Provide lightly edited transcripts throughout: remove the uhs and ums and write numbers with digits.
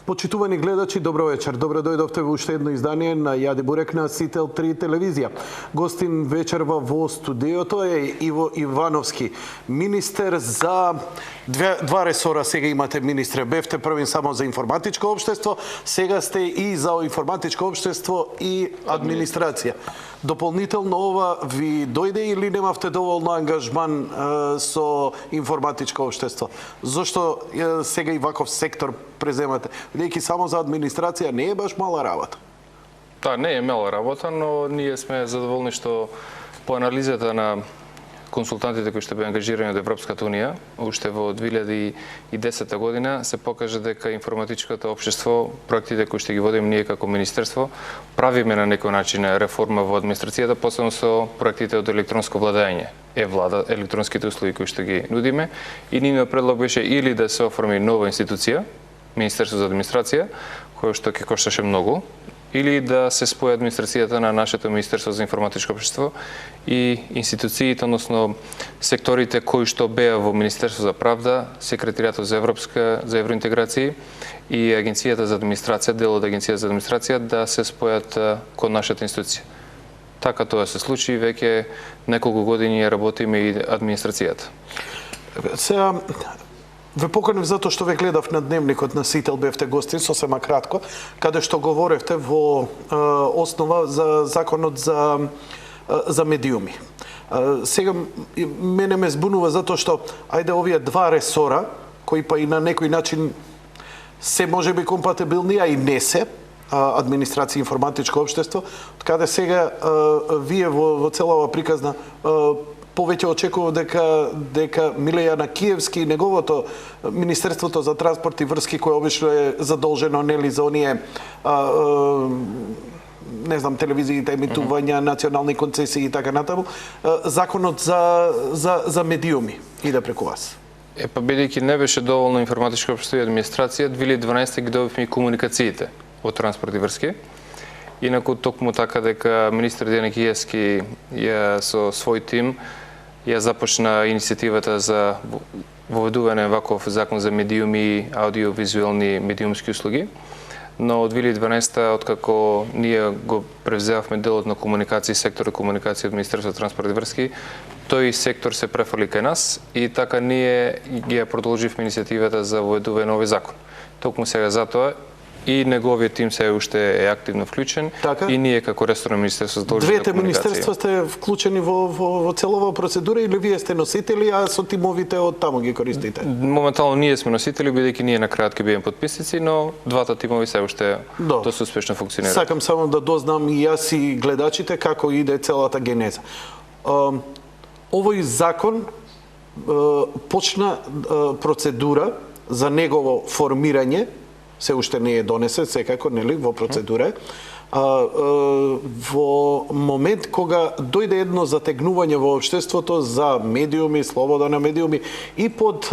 Почитувани гледачи, добро вечер. Добро дојдовте во уште едно издание на Јади Бурек на Сител 3 телевизија. Гостин вечерва во студиото е Иво Ивановски, министер за два ресора. Сега имате, министре, бевте првин само за информатичко општество, сега сте и за информатичко општество и администрација. Дополнително ова ви дојде или немавте доволно ангажман со информатичко општество? Зошто сега и ваков сектор преземате? Бидејќи само за администрација не е баш мала работа. Да, не е мала работа, но ние сме задоволни што по анализата на консултантите кои што беа ангажирани од Европската Унија, уште во 2010 година се покажа дека информатичкото општество, проектите кои што ги водиме ние како министерство, правиме на некој начин реформа во администрацијата, посебно со проектите од електронско владење. Влада, електронските услуги кои што ги нудиме, и нивниот предлог беше или да се оформи нова институција, Министерство за администрација, кој што ќе кошташе многу, или да се спои администрацијата на нашето Министерство за информатичко општество и институциите, односно секторите кои што беа во Министерство за правда, Секретаријатот за евроинтеграција и Агенцијата за администрација, дел од Агенцијата за администрација, да се спојат кон нашата институција. Така тоа се случи, веќе неколку години работиме и администрацијата. Сега ве поканив затоа што ве гледав на дневникот на Сител, бевте гостин сосема кратко, каде што говоревте во основа за законот за медиуми. Сега мене ме збунува затоа што ајде овие два ресора кои па и на некој начин се можеби компатибилни, а и не се, администрација и информатичко општество, каде сега вие во цела ова приказна повеќе очекува дека Милејана Киевски и неговото Министерството за транспорт и врски, кој обично е задолжено нели за оние не знам, телевизиите, емитувања, национални концесии и така натаму, законот за медиуми иде преку вас. Па бидејќи не беше доволно информатичко општество и администрација, 2012 ги добивме и комуникациите од транспорт и врски. Инаку токму така дека министер Дејан Киевски со свој тим ја започна иницијативата за воведување ваков закон за медиуми, аудиовизуелни медиумски услуги. Но од 2012, откако ние го превзевавме делот на комуникација, сектор комуникација од Министерството за транспорт и врски, тој сектор се префрли кај нас и така ние ги ја продолживме иницијативата за воведување на овој закон. Токму сега затоа и неговиот тим се уште е активно вклучен, така? И ние како ресорно министерство задолжени на комуникација. Двете министерства сте вклучени во целова процедура или вие сте носители, а со тимовите од таму ги користите? Моментално ние сме носители, бидејќи ние на крајот ќе бидеме потписници, но двата тимови се уште доста успешно функционираат. Сакам само да дознам и јас и гледачите како иде целата генеза. Овој закон почна процедура за негово формирање, се уште не е донесен, секако, нели, во процедура. Во момент кога дојде едно затегнување во општеството за медиуми, слобода на медиуми и под,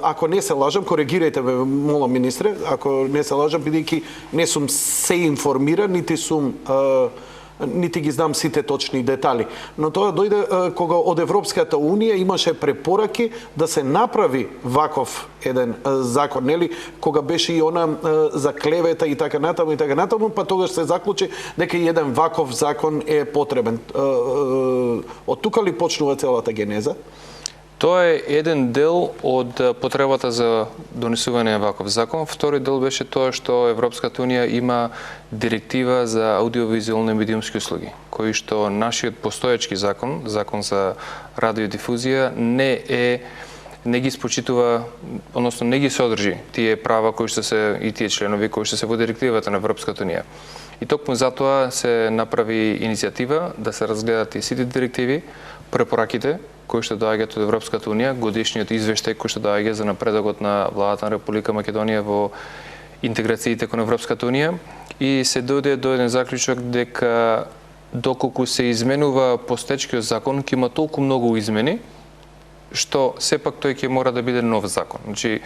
ако не се лажам, коригирајте ме, молам, министре, ако не се лажам, бидејќи не сум се информиран, нити ги знам сите точни детали. Но тоа дојде кога од Европската Унија имаше препораки да се направи ваков еден закон, нели, кога беше и она за клевета и така натаму, па тогаш се заклучи дека и еден ваков закон е потребен. Од тука ли почнува целата генеза? Тоа е еден дел од потребата за донесување на ваков закон. Втори дел беше тоа што Европската Унија има директива за аудиовизуелни медиумски услуги, кои што нашиот постоечки закон, закон за радиодифузија, не ги спочитува, односно не ги содржи тие права кои што се и тие членови кои што се во директивата на Европската Унија. И токму затоа се направи иницијатива да се разгледат и сите директиви, препораките кои што доаѓаат од Европската Унија, годишниот извештај кој што доаѓа за напредокот на владата на Република Македонија во интеграциите кон Европската Унија, и се дојде до еден заклучок дека доколку се изменува постоечкиот закон, ќе има толку многу измени што сепак тој ќе мора да биде нов закон. Значи,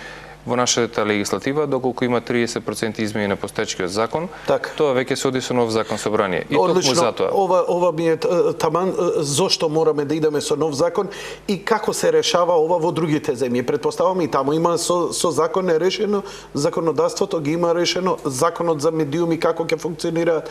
во нашата легислатива, доколку има 30% измени на постоечкиот закон, Така. тоа веќе се оди со нов закон собрание. И токму Одлично. затоа. Ова ми е таман зошто мораме да идеме со нов закон и како се решава ова во другите земји. Претпоставам и таму има со закон е решено, законодавството ги има решено, законот за медиуми како ќе функционираат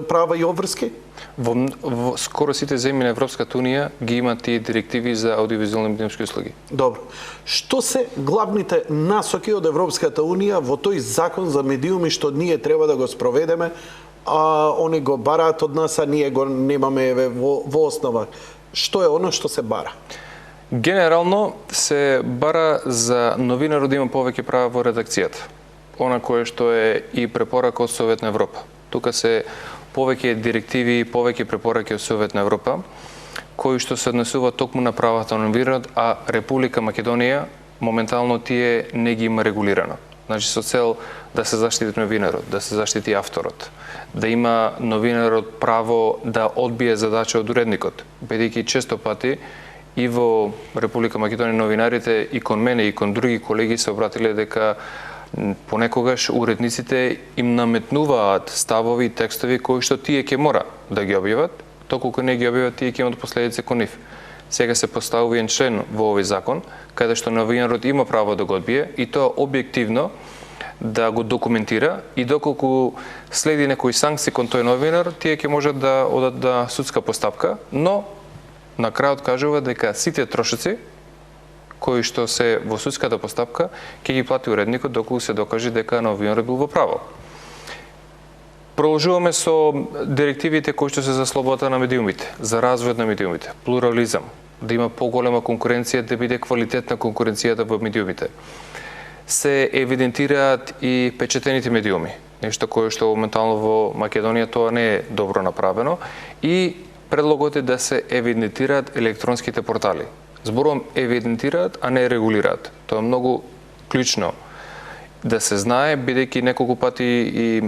права и обврски. Во скоро сите земји на Европската унија ги имаат тие директиви за аудиовизуални медиумски услуги. Добро. Што се главните насоки од Европската унија во тој закон за медиуми што ние треба да го спроведеме, а они го бараат од нас, а ние го немаме во основа? Што е оно што се бара? Генерално се бара за новинарот да има повеќе права во редакцијата. Она кое што е и препорака од Совет на Европа. Тука се повеќе директиви, повеќе препораки од Совет на Европа, кои што се однесуваат токму на правата на новинарот, а Република Македонија моментално тие не ги има регулирано. Значи со цел да се заштити новинарот, да се заштити авторот, да има новинарот право да одбие задача од уредникот, бидејќи често пати и во Република Македонија новинарите и кон мене и кон други колеги се обратиле дека понекогаш уредниците им наметнуваат ставови и текстови кои што тие ќе мора да ги објават, доколку не ги објават, тие ќе имат последици кон нив. Сега се поставува еден член во овој закон, каде што новинарот има право да го одбие и тоа објективно да го документира и доколку следи некои санкции кон тој новинар, тие ќе можат да одат да судска постапка, но на крајот кажува дека сите трошоци кои што се во судската постапка ќе ги плати уредникот доколку се докаже дека новинарот бил во право. Продолжуваме со директивите кои што се за слобода на медиумите, за развојот на медиумите, плурализам, да има поголема конкуренција, да биде квалитетна конкуренцијата во медиумите. Се евидентираат и печатените медиуми, нешто кое што моментално во Македонија тоа не е добро направено, и предлогот е да се евидентираат електронските портали. Зборувам евидентираат, а не регулираат. Тоа е многу клучно да се знае, бидејќи неколку пати и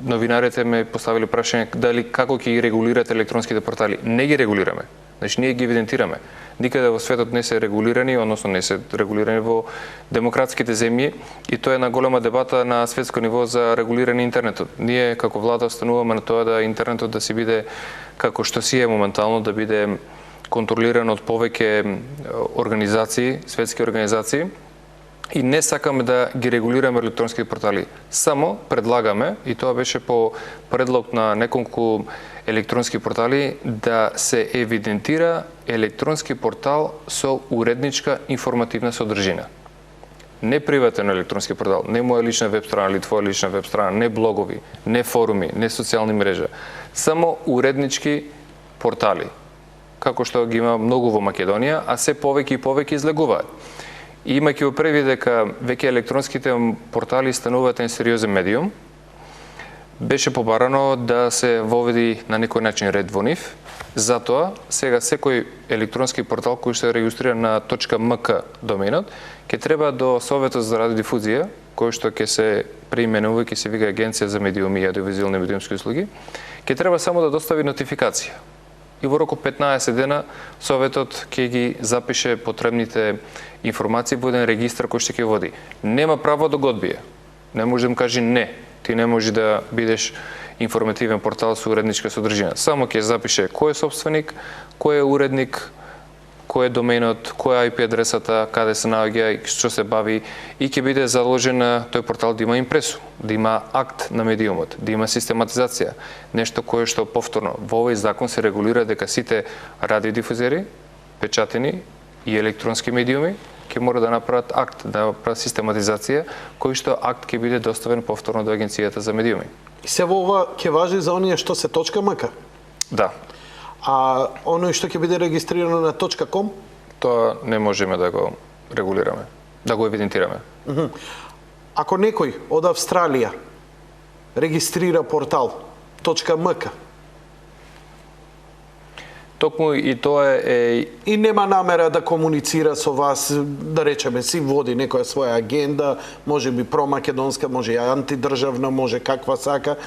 новинарите ме поставили прашање дали како ќе ги регулират електронските портали. Не ги регулираме. Значи ние ги евидентираме. Никаде во светот не се регулирани, односно не се регулирани во демократските земји, и тоа е една голема дебата на светско ниво за регулирање интернетот. Ние како влада остануваме на тоа да интернетот да си биде како што си е моментално, да биде контролиран од повеќе организации, светски организации, и не сакаме да ги регулираме електронските портали. Само предлагаме, и тоа беше по предлог на неколку електронски портали, да се евидентира електронски портал со уредничка информативна содржина. Не приватен електронски портал, не моја лична веб страна или твоја лична веб страна, не блогови, не форуми, не социјални мрежа. Само уреднички портали, како што ги има многу во Македонија, а се повеќе и повеќе излегуваат. И имајќи во предвид дека веќе електронските портали стануваат еден сериозен медиум, беше побарано да се воведи на некој начин ред во нив. Затоа, сега секој електронски портал кој се регистрира на .mk доменот, ќе треба до Советот за радиодифузија, кој што ќе се преименува, ќе се вика Агенција за медиуми и аудиовизуални медиумски услуги, ќе треба само да достави нотификација. И во рок од 15 дена Советот ќе ги запише потребните информации во еден регистар кој што ќе води. Нема право да го одбие. Не може да им каже не. Ти не може да бидеш информативен портал со уредничка содржина. Само ќе запише кој е собственик, кој е уредник, кој е доменот, која е IP адресата, каде се наоѓа и што се бави, и ќе биде заложен на тој портал да има импресу, да има акт на медиумот, да има систематизација, нешто кое што повторно во овој закон се регулира дека сите радиодифузери, печатени и електронски медиуми ќе мора да направат акт, да направат систематизација, кој што акт ќе биде доставен повторно до Агенцијата за медиуми. И се во ова ќе важи за оние што се .mk? Да. А оној што ќе биде регистрирано на .com? Тоа не можеме да го регулираме, да го евидентираме. Ако некој од Австралија регистрира портал .mk, токму и тоа е и нема намера да комуницира со вас, да речеме, си води некоја своја агенда, може би промакедонска, може и антидржавна, може каква сака,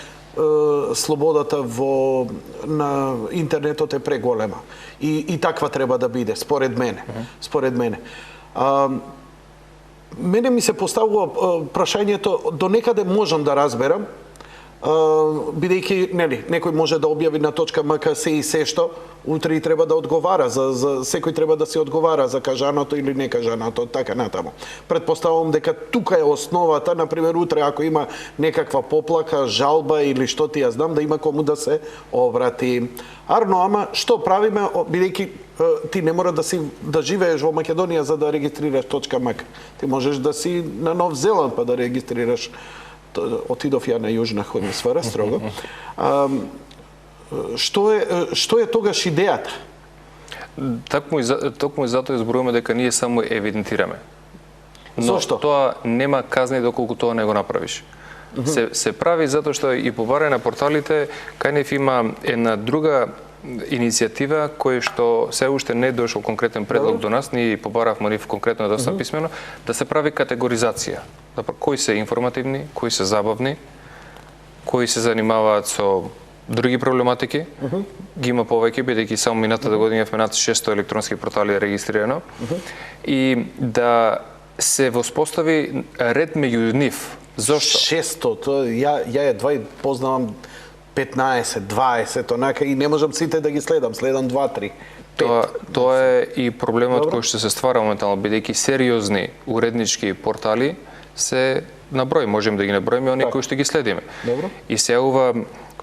слободата на интернетот е преголема. И таква треба да биде, според мене. мене ми се поставува прашањето, до некаде можам да разберам, бидејќи некој може да објави на .mk се и се што, утре и треба да одговара, за секој треба да се одговара за кажаното или некажаното, така натаму. Предпоставувам дека тука е основата, например, утре ако има некаква поплака, жалба или што ти ја знам, да има кому да се обрати. Арно, ама што правиме, бидејќи ти не мора да живееш во Македонија за да регистрираш .mk. Ти можеш да си на Нов Зеланд па да регистрираш. Отидов ја на Јужна хемисфера строго. Што е тогаш идејата? Токму и затоа изборуваме дека ние само евидентираме. Но Зошто? Тоа нема казни доколку тоа не го направиш. Се прави затоа што и по баре на порталите кај нив има една друга иницијатива која што се уште не дошол конкретен предлог до нас, ние побаравме нив конкретно доста писмено, да се прави категоризација. Кои се информативни, кои се забавни, кои се занимаваат со други проблематики, ги има повеќе, бидејќи само минатата година имавме над 600 електронски портали регистрирано, и да се воспостави ред меѓу нив. Зошто? 600, ја едва и познавам 15, 20, онака, и не можам сите да ги следам 2-3. Тоа е и проблемот кој што се ствара моментално, бидејќи сериозни уреднички портали се на број, можеме да ги наброиме оние кои што ги следиме. Добро. И се ова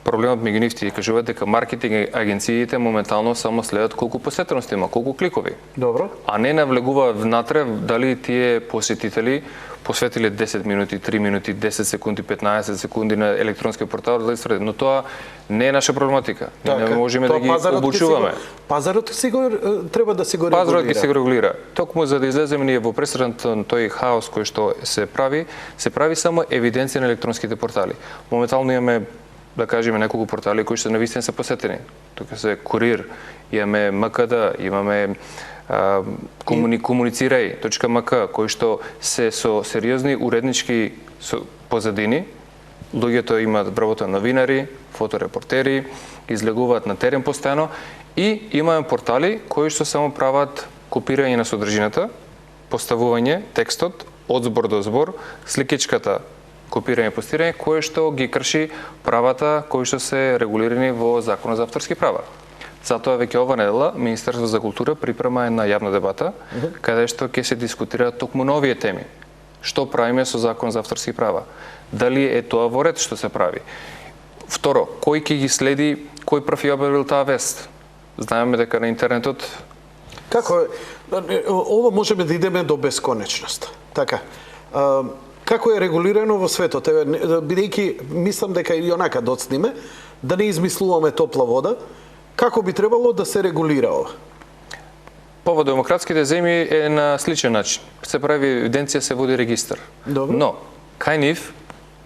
проблемот меѓу нив ти кажуваат дека маркетинг агенциите моментално само следат колку посетености има, колку кликови. Добро. А не навлегува внатре дали тие посетители посветиле 10 минути, 3 минути, 10 секунди, 15 секунди на електронски портал, но тоа не е наша проблематика. Ние не можеме да ги обучуваме. Пазарот треба да се го регулира. Пазарот ги се регулира. Токму за да излеземе ние во пресреден тој хаос кој што се прави само евиденција на електронските портали. Моментално имаме, да кажеме, неколку портали кои што навистина се посетени. Тука се Курир, имаме МКД, имаме Комуницирај.мк, кои што се со сериозни уреднички позадини. Луѓето имаат вработени новинари, фоторепортери, излегуваат на терен постојано, и имаме портали кои што само прават копирање на содржината, поставување текстот од збор до збор, сликичката копирање и постирање, кое што ги крши правата кои што се регулирани во Законот за авторски права. Затоа веќе ова недела Министерството за култура припрема една јавна дебата каде што ќе се дискутираат токму новие теми. Што правиме со Закон за авторски права? Дали е тоа во ред што се прави? Второ, кој ќе ги следи, кој прв ја објавил таа вест? Знаеме дека на интернетот Како е? Ова можеме да идеме до бесконечност. Така. Како е регулирано во светот? Бидејќи мислам дека и онака доцниме, да не измислуваме топла вода, како би требало да се регулира ова? Во демократските земји е на сличен начин. Се прави евиденција, се води регистар. Добро. Но, кај нив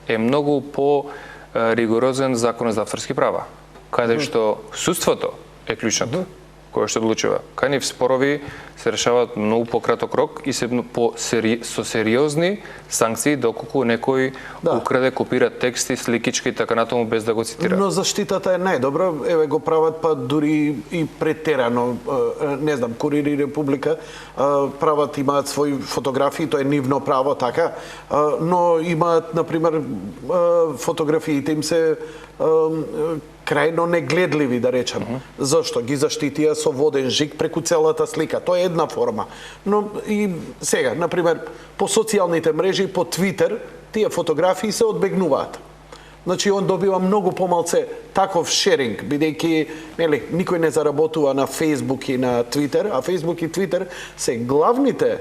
е многу по-ригорозен Законот за авторски права, каде што судството е клучното, кое што одлучува. Кај нив спорови се решаваат многу пократок рок и со сериозни санкции доколку некој украде, копира тексти, сликички и така натаму без да го цитира. Но заштитата е најдобра, еве го прават па дури и претерано, не знам, Курир и Република прават, имаат своји фотографии, тоа е нивно право, така, но имаат, например, фотографиите им се крајно негледливи, да речам. Зошто? Ги заштитија со воден жик преку целата слика. Тоа е една форма. Но и сега, например, по социјалните мрежи, по Твитер, тие фотографии се одбегнуваат. Значи, он добива многу помалце таков шеринг, бидејќи никој не заработува на Фейсбук и на Твитер, а Фейсбук и Твитер се главните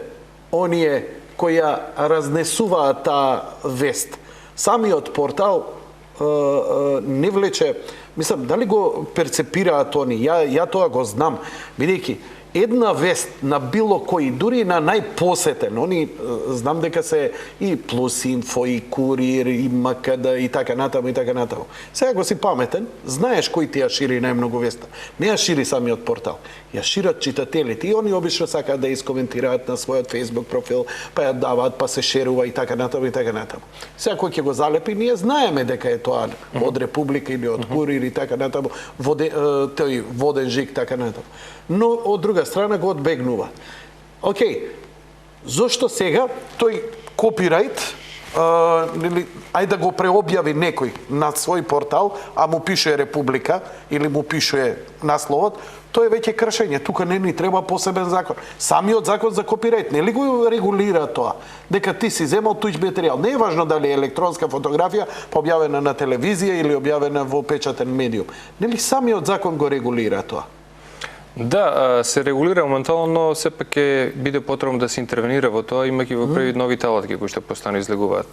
оние кои ја разнесуваат таа вест. Самиот портал не влече, мислам, дали го перцепираат они, ја тоа го знам, бидејќи една вест на било кој, дури на најпосетен, они знам дека се и Плюс Инфо, и Курир, и МКД, и така натаму, и така натаму. Сега го си паметен, знаеш кој ти ја шири најмногу веста. Не ја шири самиот портал, ја шират читателите, и они обично сакаат да искоментираат на својот Facebook профил, па ја даваат, па се шерува и така натаму, и така натаму. Сега кој ќе го залепи, ние знаеме дека е тоа од Република или од Курир и така натаму, тој воден жик, така натаму. Но од друга страна го одбегнува. Океј, Зошто сега тој копирајт, ајде да го преобјави некој на свој портал, а му пишува Република или му пишува насловот, тоа е веќе кршење. Тука не ни треба посебен закон. Самиот закон за копирајт нели го регулира тоа? Дека ти си земал туѓ материјал. Не е важно дали е електронска фотографија, објавена на телевизија или објавена во печатен медиум. Нели самиот закон го регулира тоа? Да, се регулира моментално, но сепак ќе биде потребно да се интервенира во тоа, имајќи во предвид новите алатки кои што постојано излегуваат.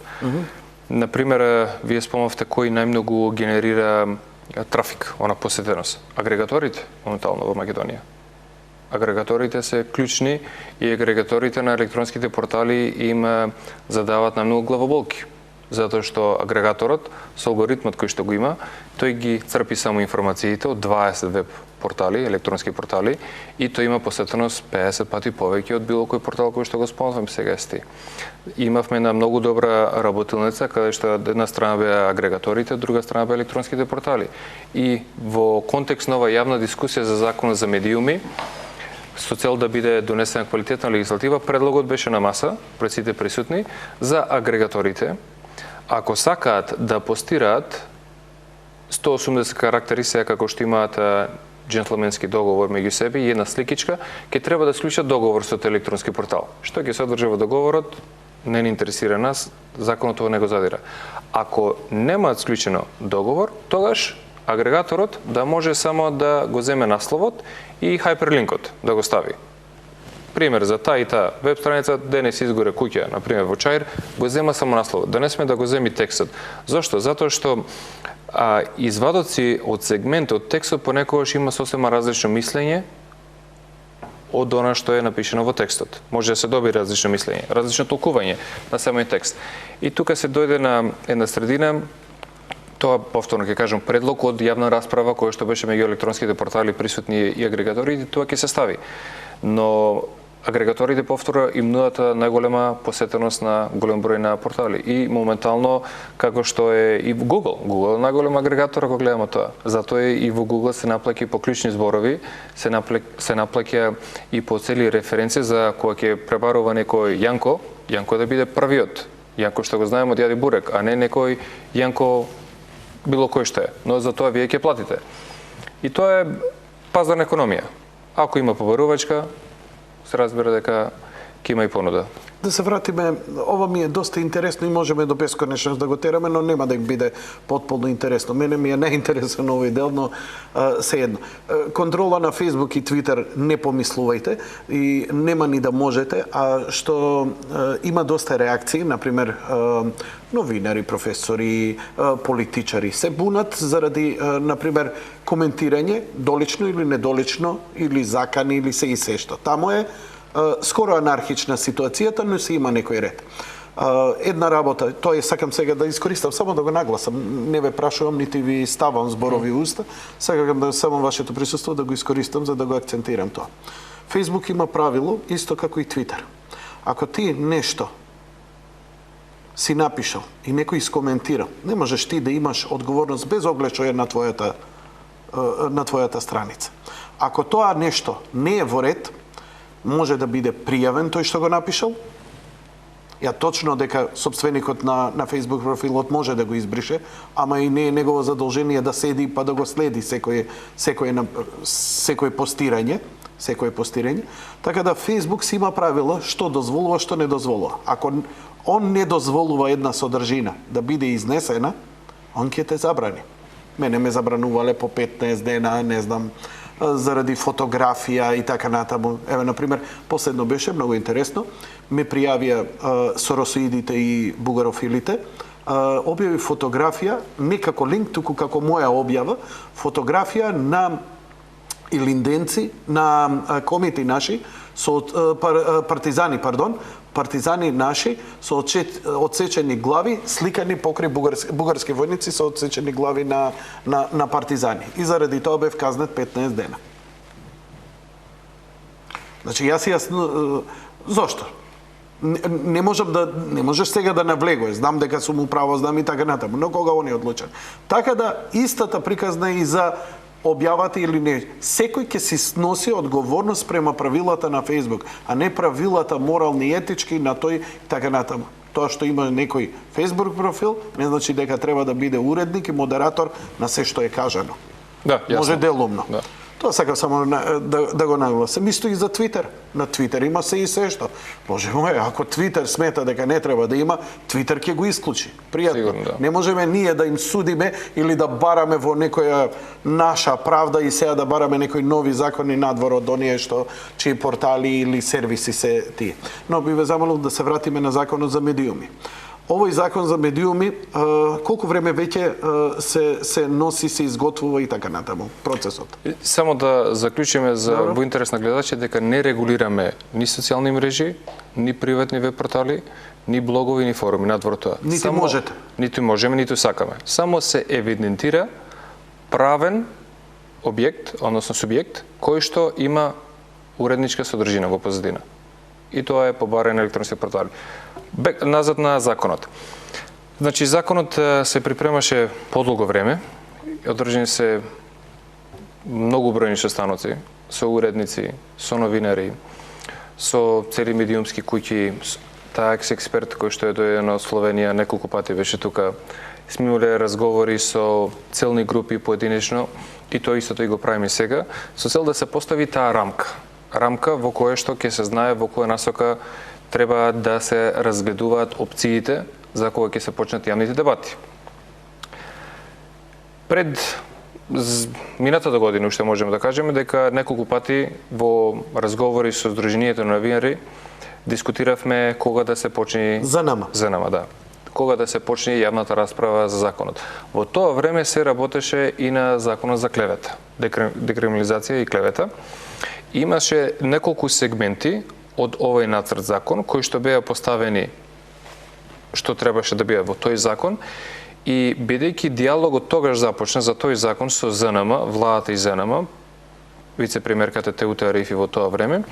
Например, вие спомнавте кој најмногу генерира трафик, она посетеност. Агрегаторите, моментално во Македонија. Агрегаторите се клучни и агрегаторите на електронските портали им задават најмногу главоболки. Затоа што агрегаторот, со алгоритмот кој што го има, тој ги црпи само информациите од 20 веб портали, електронски портали, и тој има посетеност 50 пати повеќе од било кој портал кој што го спомнавам сега сти. Имавме една многу добра работилница, каде што една страна беа агрегаторите, друга страна беа електронските портали. И во контекст на ова јавна дискусија за законот за медиуми, со цел да биде донесена квалитетна легислатива, предлогот беше на маса пред сите присутни за агрегаторите, ако сакаат да постираат 180 карактери сега како што имаат джентлменски договор меѓу себе и една сликичка, ќе треба да склучат договор со електронски портал. Што ќе се одржи во договорот, не ни интересира нас, законот тоа не го задира. Ако немаат склучено договор, тогаш агрегаторот да може само да го земе насловот и хайперлинкот да го стави. Пример, за таа и таа веб страница денес изгоре куќа, например во Чаир, го зема само насловот, да не сме да го земи текстот. Зошто? Затоа што извадоци од сегмент од текстот понекогаш има сосема различно мислење од она што е напишено во текстот. Може да се добие различно мислење, различно толкување на самиот текст. И тука се дојде на една средина, тоа повторно ќе кажам предлог од јавна расправа која што беше меѓу електронските портали присутни и агрегаторите, тоа ќе се стави. Но агрегаторите повторно им нудат најголема посетеност на голем број на портали и моментално како што е и во Google. Google е најголем агрегатор ако гледаме тоа. Затоа и во Google се наплаќа по клучни зборови, се наплаќа и по цели референци за кога ќе пребарува некој Јанко да биде првиот. Јанко што го знаеме од Јади Бурек, а не некој Јанко било кој што е. Но за тоа вие ќе платите. И тоа е пазарна економија. Ако има побарувачка, се разбира дека ќе има и понуда. Да се вратиме, ова ми е доста интересно и можеме до бесконечност да го тераме, но нема да им биде потполно интересно. Мене ми е неинтересен овој дел, но сеедно. Контрола на Facebook и Twitter не помислувајте и нема ни да можете, а што има доста реакции, например новинари, професори, политичари се бунат заради, например, коментирање, долично или недолично, или закани, или се и се што. Таму е скоро анархична ситуацијата, но се има некој ред. Една работа, тоа е сакам сега да искористам, само да го нагласам, не ве прашувам, нити ви ставам зборови уста, сакам да само вашето присуство да го искористам за да го акцентирам тоа. Facebook има правило, исто како и Twitter. Ако ти нешто си напишал и некој искоментирал, не можеш ти да имаш одговорност без оглед што е на твојата страница. Ако тоа нешто не е во ред, може да биде пријавен тој што го напишал. Ја точно дека собственикот на Facebook профилот може да го избрише, ама и не е негово задолжение да седи па да го следи секој постирање. Така да Facebook си има правила што дозволува, што не дозволува. Ако он не дозволува една содржина да биде изнесена, он ќе те забрани. Мене ме забранувале по 15 дена, не знам, заради фотографија и така натаму. Еве, например, последно беше многу интересно, ме пријавија соросоидите и бугарофилите, објави фотографија, не како линк, туку како моја објава, фотографија на илинденци, на комити наши, со партизани наши со одсечени глави, сликани покрај бугарски војници со одсечени глави на партизани. И заради тоа бев казнет 15 дена. Значи, зошто? Не можеш сега да навлегуваш, знам дека сум управо, знам и така натаму, но кога он е одлучен. Така да, истата приказна и за објавате или не. Секој ќе си сноси одговорност према правилата на Facebook, а не правилата морални и етички на тој така натаму. Тоа што има некој Facebook профил, не значи дека треба да биде уредник и модератор на се што е кажано. Да, јасно. Може делумно. Да. Тоа сакам само да го нагласам. Исто и за Твитер. На Твитер има се и се што. Боже мој, ако Твитер смета дека не треба да има, Твитер ќе го исклучи. Пријатно. Сигурно, да. Не можеме ние да им судиме или да бараме во некоја наша правда и сега да бараме некои нови закони надвор од оние што чии портали или сервиси се тие. Но би ве замолил да се вратиме на законот за медиуми. Овој закон за медиуми, колку време веќе се носи, се изготвува и така натаму, процесот? Само да заклучиме во интерес на гледачите дека не регулираме ни социјални мрежи, ни приватни веб портали, ни блогови, ни форуми, надвор тоа. Нити можете. Ниту можеме, ниту сакаме. Само се евидентира правен објект, односно субјект, кој што има уредничка содржина во позадина. И тоа е побарен на електронски портали. Назад на законот. Значи, законот се припремаше подолго време, одржани се многу бројни состаноци со уредници, со новинари, со цели медиумски куќи, таа експерт кој што е дојден од Словенија, неколку пати беше тука. Сме имале разговори со целни групи поединечно и тоа истото и го правиме сега, со цел да се постави таа рамка во која што ќе се знае во која насока треба да се разгледуваат опциите за кога ќе се почнат јавните дебати. Пред минатата година уште можеме да кажеме дека неколку пати во разговори со Сдруженијето на новинари дискутиравме кога да се почне За нама, да. Кога да се почне јавната расправа за законот. Во тоа време се работеше и на законот за клевета, декриминализација и клевета. Имаше неколку сегменти од овој нацрт закон кои што беа поставени што требаше да бидат во тој закон и бидејќи диалогот тогаш започна за тој закон со ЗНМ, владата и ЗНМ, вице-премиерката Теута Арифи во тоа време,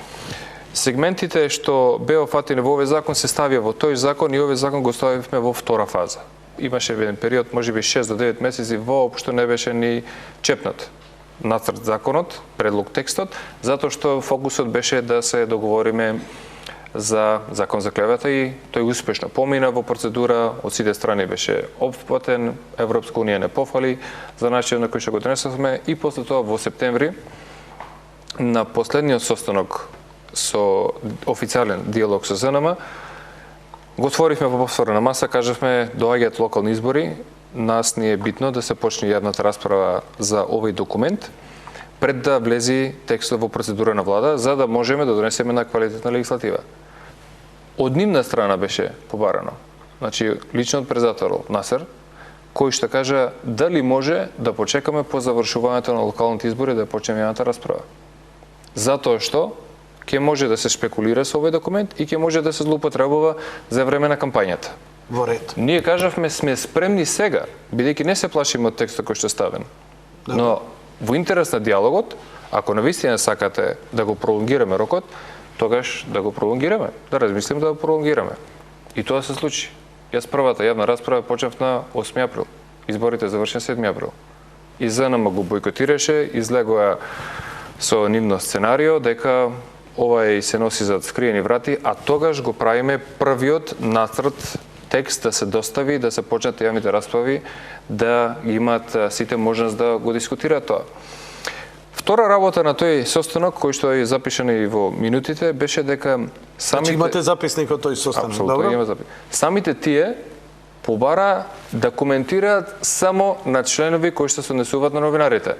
сегментите што беа фатени во овој закон се ставија во тој закон и овој закон го ставивме во втора фаза. Имаше еден период, можеби 6 до 9 месеци, воопшто не беше ни чепнат нацрт законот, предлог текстот, затоа што фокусот беше да се договориме за закон за клевета и тој успешно помина во процедура, од сите страни беше опфатен, Европска унија не пофали за начинот на кој што го донесовме и после тоа во септември на последниот состанок со официјален диалог со ЗНМ го отворивме по повторна маса, кажавме доаѓаат локални избори, нас ни е битно да се почне јавната расправа за овој документ пред да влези текстот во процедура на влада, за да можеме да донесеме на квалитетна легислатива. Од нивна страна беше побарано. Значи, личниот председател Насер, кој што кажа дали може да почекаме по завршувањето на локалните избори да почнеме јавната расправа. Затоа што ќе може да се спекулира со овој документ и ќе може да се злоупотребува за време на кампањата. Во ред. Ние кажавме сме спремни сега, бидејќи не се плашиме од текстот кој што е ставен. Но во интерес на диалогот, ако навистина сакате да го пролонгираме рокот, тогаш да го пролонгираме, да размислиме да го пролонгираме. И тоа се случи. Јас првата јавна расправа почнав на 8 април. Изборите завршени 7 април. И ЗНМ го бойкотираше, излегоа со нивно сценарио дека ова се носи за скриени врати, а тогаш го правиме првиот нацрт текст да се достави, да се почнат јавните расправи, да имаат сите можност да го дискутираат тоа. Втора работа на тој состанок, кој што е запишан и во минутите, беше дека самите... Значи имате записник од тој состанок, Апсолутно, добро? има записник. Самите тие побара да коментираат само на членови кои што се однесуваат на новинарите,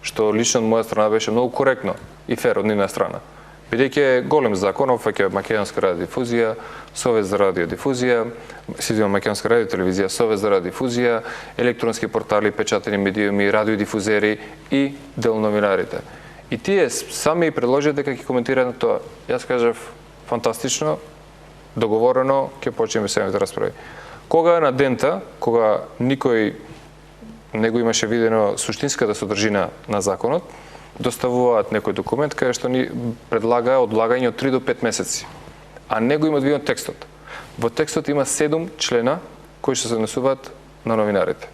што лично од моја страна беше многу коректно и фер од нивна страна. Бидејќи е голем закон, опфаќа Македонска радиодифузија, Совет за радиодифузија, Македонска радиотелевизија, Совет за радиодифузија, електронски портали, печатени медиуми, радиодифузери и дел новинарите. И тие сами предложија дека ќе коментираат тоа. Јас кажав, фантастично, договорено, ќе почнеме сега да расправи. Кога на дента, кога никој не го имаше видено суштинската содржина на законот, доставуваат некој документ кај што ни предлага одлагање од 3 до 5 месеци. А не го има виден текстот. Во текстот има 7 члена кои што се однесуваат на новинарите.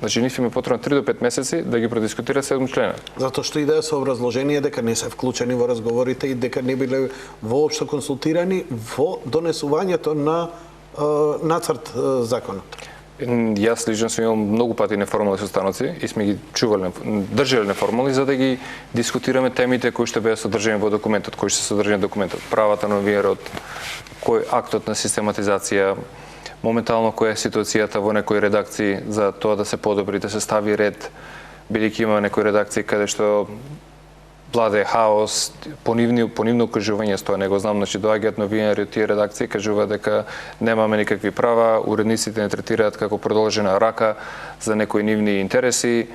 Значи нив им е потребно 3 до 5 месеци да ги продискутира 7 члена. Затоа што идеја со образложение дека не се вклучени во разговорите и дека не биле воопшто консултирани во донесувањето на нацрт законот. Јас лично сум имал многу пати неформални состаноци и сме ги чували, држали неформални за да ги дискутираме темите кои што беа содржани во документот, кои што се содржани во документот, правата на новинарот, кој актот на систематизација, моментално која е ситуацијата во некои редакции за тоа да се подобри, да се стави ред, бидејќи има некои редакции каде што владее хаос, понивно кажување, тоа не го знам, значи доаѓаат новинари од тие редакции, кажуваат дека немаме никакви права, уредниците не третираат како продолжена рака за некои нивни интереси.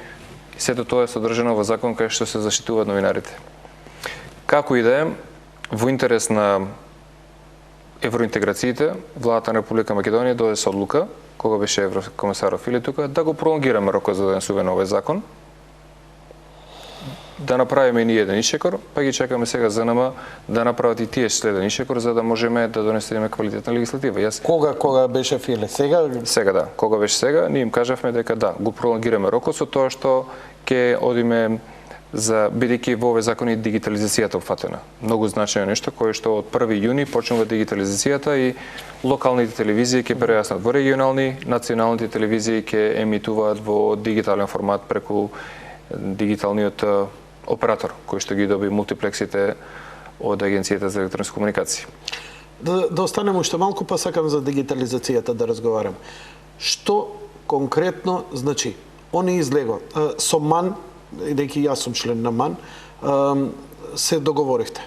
И сето тоа е содржано во закон кај што се заштитуваат новинарите. Како и да е, во интерес на евроинтеграциите, владата на Република Македонија дојде со одлука, кога беше еврокомесарот Филе тука, да го пролонгираме рокот за донесување на овој закон, да направиме и ние еден ишекор, па ги чекаме сега ЗНМ да направат и тие следен ишекор за да можеме да донесеме квалитетна легислатива. Кога беше Филе? Сега? Сега да. Кога беше сега, ние им кажавме дека да, го пролонгираме рокот со тоа што ќе одиме за бидејќи во овој закон и дигитализацијата опфатена. Многу значајно нешто кое што од 1 јуни почнува дигитализацијата и локалните телевизии ќе прераснат во регионални, националните телевизии ќе емитуваат во дигитален формат преку дигиталниот оператор кој што ги доби мултиплексите од Агенцијата за електронски комуникации. Да останем уште малку, па сакам за дигитализацијата да разговарам. Што конкретно значи? Они излего со МАН, бидејќи јас сум член на МАН, се договоривте.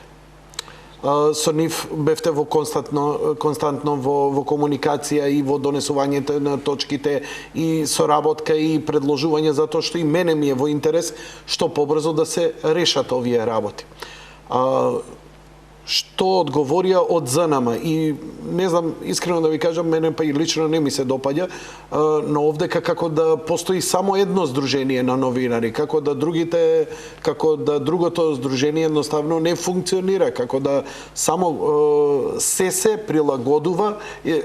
Со нив бевте во константно во комуникација и во донесувањето на точките и соработка и предложување затоа што и мене ми е во интерес што побрзо да се решат овие работи. Што одговорија од ЗНМ и не знам, искрено да ви кажам, мене па и лично не ми се допаѓа, но овдека како да постои само едно здружение на новинари, како да другото здружение едноставно не функционира, како да само се прилагодува,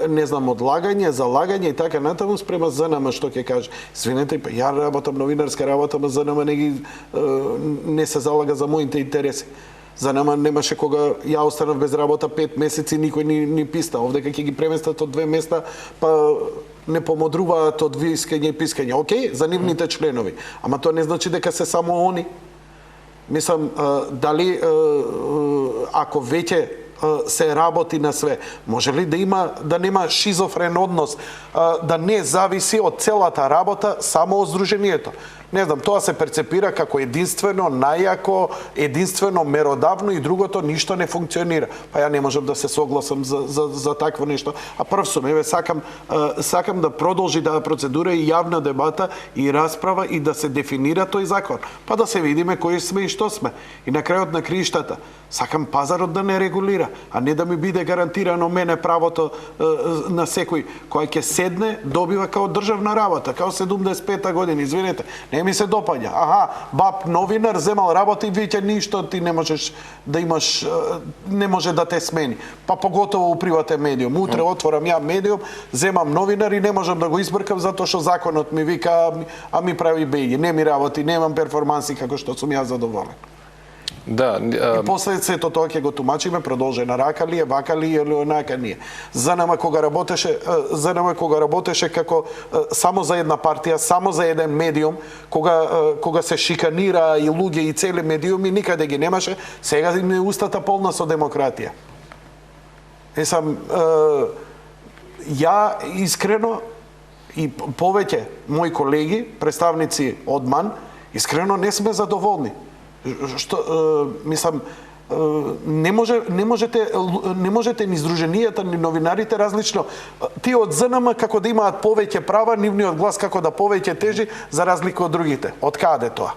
не знам, одлагање, залагање и така натаму спрема ЗНМ што ќе каже. Извинете, па ја работам новинарска работа, но ЗНМ не се залага за моите интереси. За нама немаше кога ја останав без работа 5 месеци, никој ни писта. Овдека ќе ги преместат од 2 места, па не помодруваат од вискање и пискање. Океј, за нивните членови. Ама тоа не значи дека се само они. Мислам, дали ако веќе се работи на све, може ли да нема шизофрен однос, да не зависи од целата работа само од здружението? Не знам, тоа се перцепира како единствено, најако, единствено, меродавно и другото ништо не функционира. Па ја не можам да се согласам за такво нешто. А прв сум, сакам да продолжи да процедура и јавна дебата и расправа и да се дефинира тој закон. Па да се видиме кои сме и што сме. И на крајот на криштата, сакам пазарот да не регулира, а не да ми биде гарантирано мене правото на секој кој ќе седне, добива као државна работа, као 75-та година, извинете. Не ми се допаѓа. Аха, баб новинар земал работа и веќе ништо ти не можеш да имаш, не може да те смени. Па поготово у приватен медиум. Утре отворам ја медиум, земам новинар и не можам да го избркам затоа што законот ми вика, а ми прави беји. Не ми работи, немам перформанси како што сум ја задоволен. Да, и после сето тоа ќе го тумачиме, продолжена рака ли е, вака ли е или онака не е. ЗНМ кога работеше како само за една партија, само за еден медиум, кога се шиканира и луѓе и цели медиуми, никаде ги немаше, сега им е устата полна со демократија. Ја искрено и повеќе мои колеги, представници од МАН, искрено не сме задоволни. Мислам, не можете ни здруженијата, ни новинарите различно. Тие од ЗНМ како да имаат повеќе права, нивниот глас како да повеќе тежи за разлика од другите. Од каде тоа?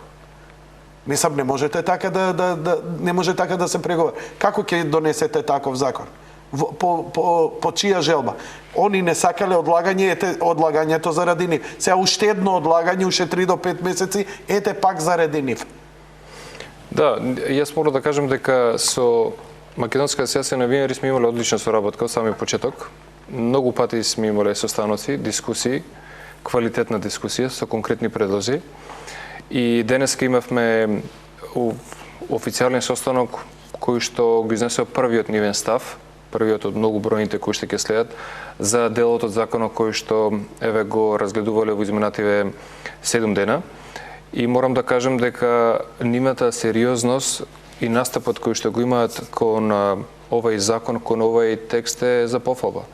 Мислам, не може така да се преговара. Како ќе донесете таков закон? По чија желба? Они не сакале одлагањето заради нив. Сега уште едно одлагање, уште 3 до 5 месеци, ете пак заради нив. Да, јас морам да кажам дека со Македонска асоцијација на новинари сме имале одлична соработка од самиот почеток. Многу пати сме имале состаноци, дискусии, квалитетна дискусија со конкретни предлози. И денеска имавме официјален состанок кој што го изнесува првиот нивен став, првиот од многу бројните кои што ќе следат, за делот од законот кој што еве го разгледувале во изминативе 7 дена. И морам да кажам дека нивната сериозност и настапот кој што го имаат кон овај закон, кон овај текст е за пофалба.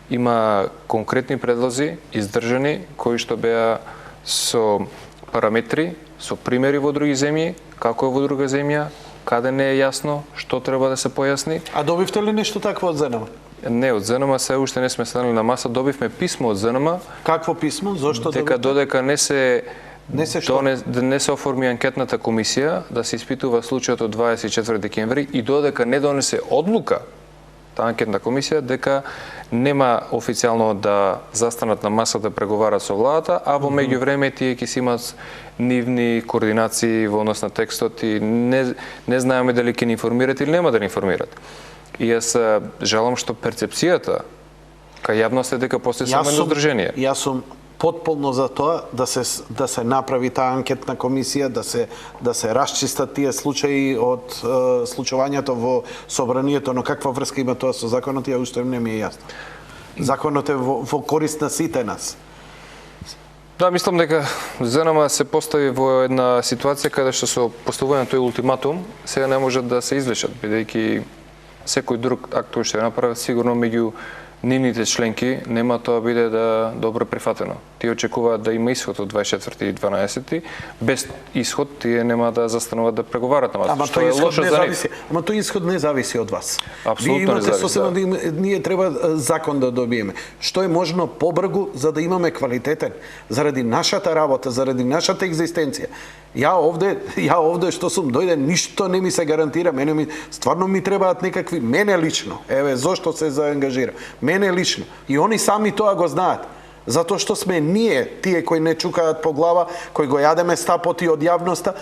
Има конкретни предлози, издржани, кои што беа со параметри, со примери во други земји, како е во друга земја, каде не е јасно, што треба да се појасни. А добивте ли нешто такво од ЗНМ? Не, од ЗНМ се уште не сме станали на маса, добивме писмо од ЗНМ. Какво писмо? Зошто дека додека не се што? Не се оформи анкетната комисија да се испитува случајот од 24 декември и додека не донесе одлука таа анкетна комисија дека нема официјално да застанат на маса да преговарат со владата, а во меѓувреме тие ќе си имаат нивни координации во однос на текстот и не знаеме дали ќе ни информират или нема да ни информират. И јас жалам што перцепцијата кај јавност е дека после само едно здржение. Јас сум потполно за тоа да се направи таа анкетна комисија, да се расчистат тие случаи од случувањето во собранието, но каква врска има тоа со законот, ја уште не ми е јасно. Законот е во корист на сите нас. Да, мислам дека ЗНМ се постави во една ситуација каде што со поставувањето тој ултиматум сега не можат да се излишат, бидејќи секој друг акт кој што ја направат сигурно меѓу нивните членки нема тоа биде да добро прифатено. Тие очекуваат да има исход од 24 и 12, без исход тие нема да застануваат да преговарат на маса, што е лошо за нив. Ама тој исход не зависи од вас. Апсолутно не зависи. Ние треба закон да добиеме. Што е можно побрзо за да имаме квалитетен, заради нашата работа, заради нашата екзистенција. Ја овде што сум дојден, ништо не ми се гарантира, стварно ми требаат некакви, мене лично, еве зошто се заангажира, мене лично. И они сами тоа го знаат. Затоа што сме ние, тие кои не чукаат по глава, кои го јадеме стапоти од јавноста,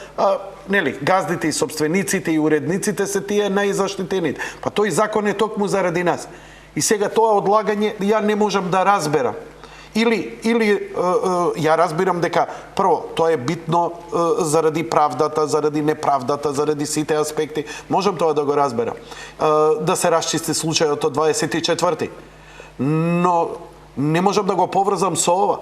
газдите и собствениците и уредниците се тие најзаштитените. Па тој закон е токму заради нас. И сега тоа одлагање ја не можам да разберам. Или ја разбирам дека прво тоа е битно заради правдата, заради неправдата, заради сите аспекти. Можам тоа да го разберам. Да се расчисти случајот од 24. Но не можам да го поврзам со ова.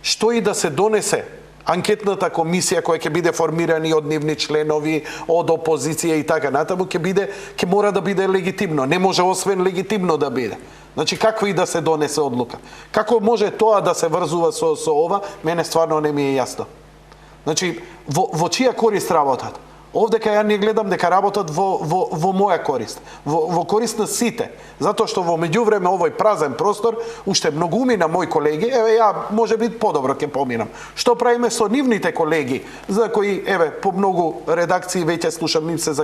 Што и да се донесе анкетната комисија која ќе биде формирана од нивни членови, од опозиција и така натаму, ќе мора да биде легитимно. Не може освен легитимно да биде. Значи, каква и да се донесе одлука. Како може тоа да се врзува со ова, мене стварно не ми е јасно. Значи, во чија корист работат? Овде кај ја не гледам дека работат во моја корист, во корист на сите, затоа што во меѓувреме овој празен простор уште многуми на мои колеги, еве ја можеби подобро ќе поминам. Што правиме со нивните колеги, за кои еве по многу редакции веќе слушам нив се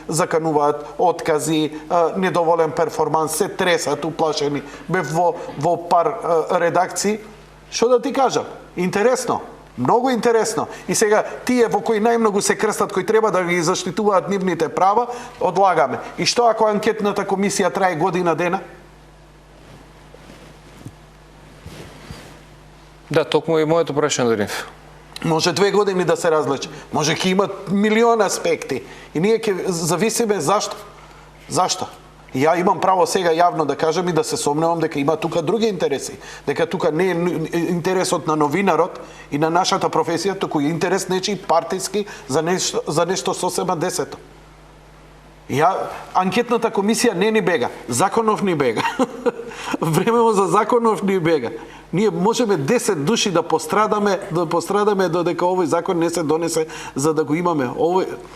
закануваат откази, недоволен перформанс, се тресат уплашени. Бев во пар редакции. Што да ти кажам? Интересно. Многу интересно. И сега тие во кои најмногу се крстат, кои треба да ги заштитуваат нивните права, одлагаме. И што ако анкетната комисија трае година дена? Да, токму и моето прашање до нив. Може 2 години да се различи. Може ќе има милион аспекти. И ние ќе зависиме зашто. Зашто? Ја имам право сега јавно да кажам и да се сомневам дека има тука други интереси. Дека тука не е интересот на новинарот и на нашата професија, туку е интерес нечи партиски за нешто сосема десето. Анкетната комисија не ни бега, законов ни бега. Времево за законов ни бега. Ние можеме 10 души да пострадаме додека овој закон не се донесе за да го имаме.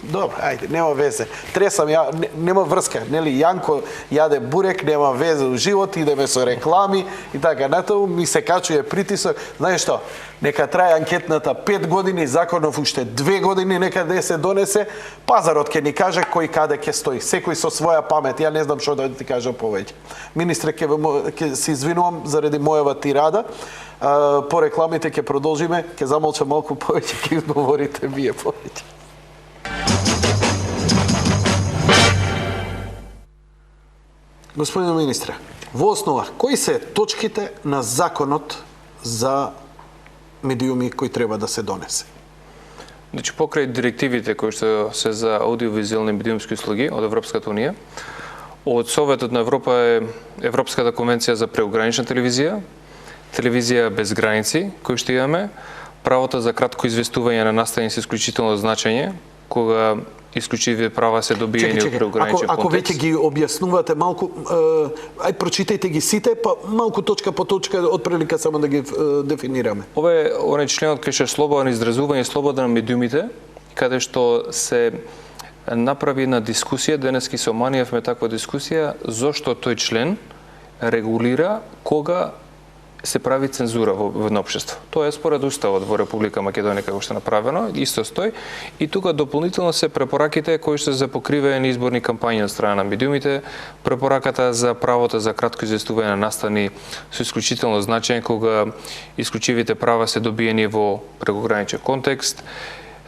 Добро, ајде, нема везе. Тресам ја, нема врска, нели? Јанко јаде бурек, нема везе у живот, идеме со реклами и така натаму, ми се качува притисок. Знаеш што? Нека трае анкетната 5 години, законов уште 2 години нека да се донесе, пазарот ќе ни каже кој каде ќе стои. Секој со своја памет. Ја не знам што да ти кажам повеќе. Министре, ќе се извинувам заради мојава тирада. По рекламите ќе продолжиме, ќе замолчам малку повеќе, ќе говорите вие повеќе. Господин министре, во основа, кои се точките на законот за медиуми кои треба да се донесе? Значи, покрај директивите кои што се за аудиовизуелни медиумски услуги од Европската Унија, од Советот на Европа е Европската конвенција за преогранична телевизија, телевизија без граници, кој што имаме, правото за кратко известување на настани со исклучително значење, кога исклучиви права се добиени од преограничен контекст. Ако веќе ги објаснувате малку, прочитајте ги сите, па малку точка по точка, од прилика само да ги дефинираме. Ова е оној членот кој ше слободно изразување, слобода на медиумите, каде што се направи една дискусија, денески се оманиевме таква дискусија, зошто тој член регулира кога се прави цензура во едно општество. Тоа е според Уставот во Република Македонија како што е направено, исто стои, и тука дополнително се препораките кои што се за покривање изборни кампањи од страна на медиумите, препораката за правото за кратко известување на настани со исклучително значење кога исклучивите права се добиени во прекограничен контекст,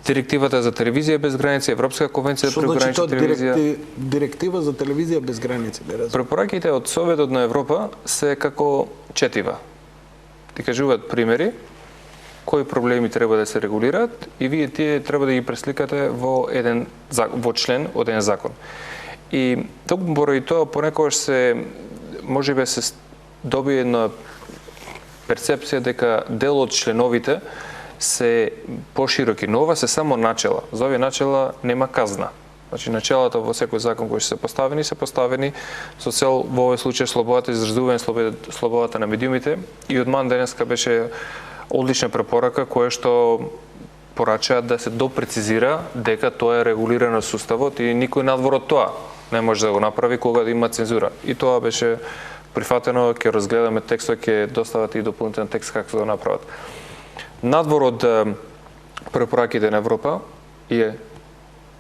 директивата за телевизија без граници, Европска конвенција за прекогранична телевизија. Директива за телевизија без граници, не разбирам. Препораките од Советот на Европа се како четива. Ти кажуваат примери, кои проблеми треба да се регулираат и вие тие треба да ги пресликате во член од еден закон. И токму поради тоа понекогаш се можеби се добие една перцепција дека дел од членовите се пошироки, но ова се само начела. За овие начела нема казна. Значи, началата во секој закон кои се поставени со цел во овој случај слободата изразување, слободата на медиумите, и од ман денеска беше одлична препорака која што порачаат да се допрецизира дека тоа е регулирано со уставот и никој надвор од тоа не може да го направи кога да има цензура. И тоа беше прифатено, ќе разгледаме текстот, ќе достават и дополнителен текст како да направат. Надвор од препораките на Европа е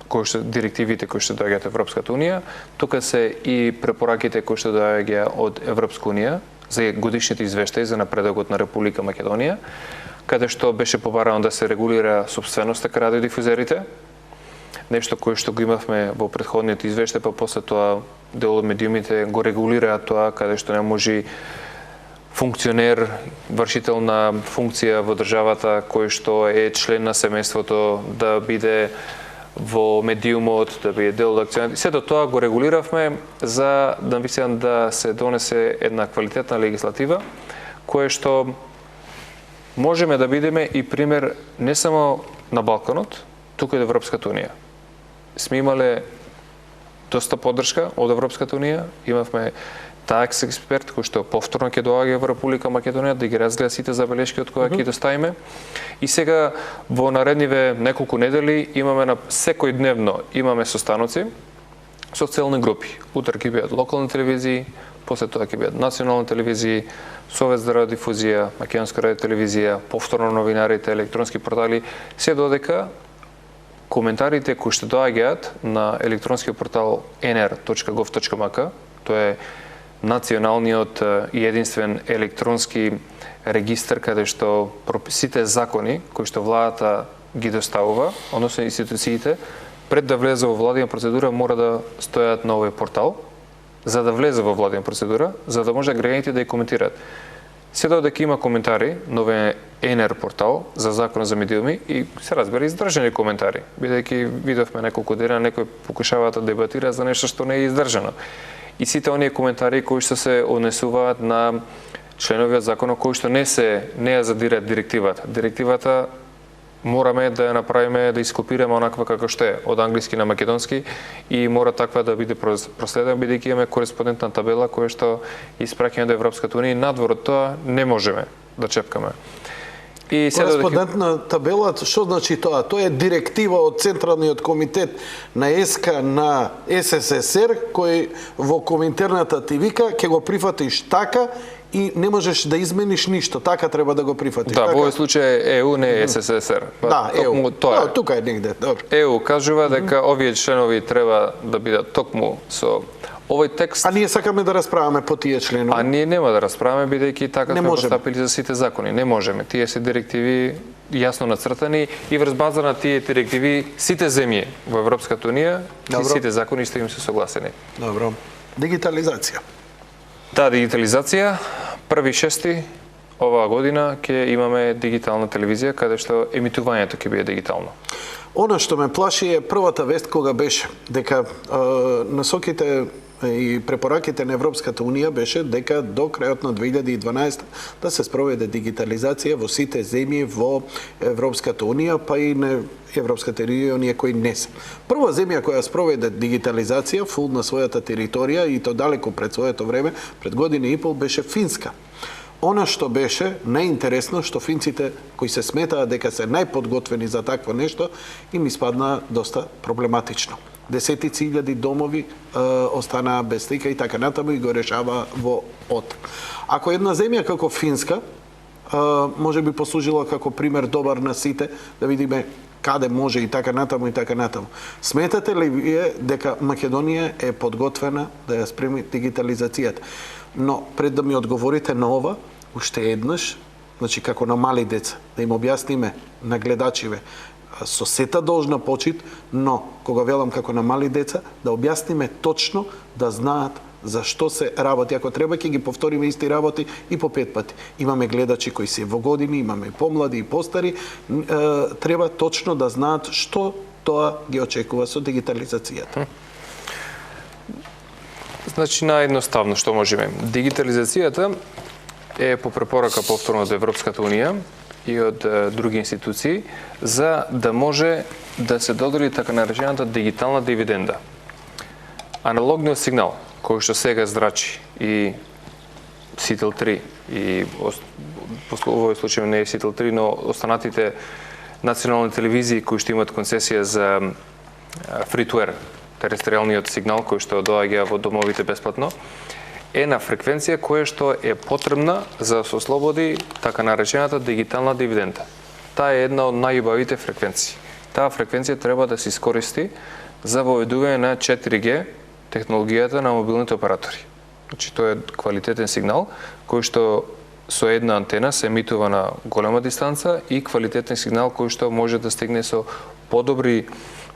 директивите кои што доаѓаат од Европската Унија, тука се и препораките кои што доаѓаат од Европска Унија за годишните извештаи за напредокот на Република Македонија, каде што беше побарано да се регулира собственоста кај радиодифузерите, нешто кое што го имавме во претходниот извештај, па после тоа дел од медиумите го регулираат тоа, каде што не може функционер, вршител на функција во државата кој што е член на семејството да биде во медиумот, да биде дел од акционерите. Сето тоа го регулиравме за да мислам да се донесе една квалитетна легислатива, која што можеме да бидеме и пример не само на Балканот, туку и од Европската Унија. Сме имале доста поддршка од Европската Унија, имавме таекс експерт кој што повторно ќе доаѓа во Република Македонија да ги разгледа сите забелешки од кои ќе доставиме. И сега во наредниве неколку недели имаме секој дневно имаме состаноци со целни групи. Утре ќе бидат локални телевизии, после тоа ќе бидат национални телевизии, Совет за радиодифузија, Македонска радиотелевизија, повторно новинарите, електронски портали, се додека коментарите кои што доаѓаат на електронскиот портал nr.gov.mk, тоа е националниот и единствен електронски регистар каде што сите закони кои што владата ги доставува, односно институциите, пред да влезе во владина процедура мора да стојат на овој портал, за да влезе во владина процедура, за да може граѓаните да ја коментираат. Се додека има коментари на овој ЕНР портал за закон за медиуми и се разбира издржани коментари, бидејќи видовме неколку дена некои покушаваат да дебатираат за нешто што не е издржано. И сите оние коментари кои што се однесуваат на членови од законот кои што не ја задираат директивата. Директивата мораме да ја направиме, да ископираме онаква како што е, од англиски на македонски, и мора таква да биде проследена, бидејќи имаме кореспондентна табела која што испраќаме до Европската Унија и надвор од тоа не можеме да чепкаме. И кореспондентна табела, што значи тоа? Тоа е директива од Централниот комитет на СК на СССР, кој во коминтерната ти вика ќе го прифатиш така и не можеш да измениш ништо, така треба да го прифатиш. Да, во овој случај ЕУ не е СССР. Да, ЕУ. Тоа, тука е негде. ЕУ кажува дека овие членови треба да бидат токму со овој текст. А ние сакаме да расправаме по тие членови. А ние нема да расправаме, бидејќи така сме постапили за сите закони. Не можеме. Тие се директиви јасно нацртани и врз база на тие директиви сите земји во Европската Унија и сите закони што им се согласени. Добро. Дигитализација. Да, дигитализација. 1.6. оваа година ќе имаме дигитална телевизија, каде што емитувањето ќе биде дигитално. Она што ме плаши е првата вест кога беше дека насоките и препораките на Европската Унија беше дека до крајот на 2012 да се спроведе дигитализација во сите земји во Европската Унија, па и на Европската регионија кои не се. Прва земја која спроведе дигитализација фул на својата територија и то далеко пред своето време, пред година и пол, беше Финска. Она што беше најинтересно, што финците кои се сметаа дека се најподготвени за такво нешто, им испадна доста проблематично. Десетици илјади домови останаа без слика и така натаму и го решава во ОД. Ако една земја како Финска може би послужила како пример добар на сите, да видиме каде може и така натаму и така натаму. Сметате ли вие дека Македонија е подготвена да ја спреми дигитализацијата? Но пред да ми одговорите на ова, уште еднаш, значи како на мали деца, да им објасниме на гледачиве со сета должна почит, но кога велам како на мали деца, да објасниме точно, да знаат за што се работи. Ако треба, ќе ги повториме исти работи и по 5 пати. Имаме гледачи кои се во години, имаме и помлади и постари. Треба точно да знаат што тоа ги очекува со дигитализацијата. Значи, наједноставно што можеме. Дигитализацијата е по препорака повторно од Европската Унија и од други институции, за да може да се додели така наречената дигитална дивиденда. Аналогниот сигнал, кој што сега зрачи и Сител 3, и во овој случај не е Сител 3, но останатите национални телевизии кои што имаат концесија за free-to-air, терестријалниот сигнал кој што доаѓа во домовите бесплатно, е на фреквенција која што е потребна за да се ослободи така наречената дигитална дивиденда. Таа е една од најубавите фреквенции. Таа фреквенција треба да се искористи за воведување на 4G технологијата на мобилните оператори. Значи, тоа е квалитетен сигнал кој што со една антена се емитува на голема дистанца и квалитетен сигнал кој што може да стигне со подобри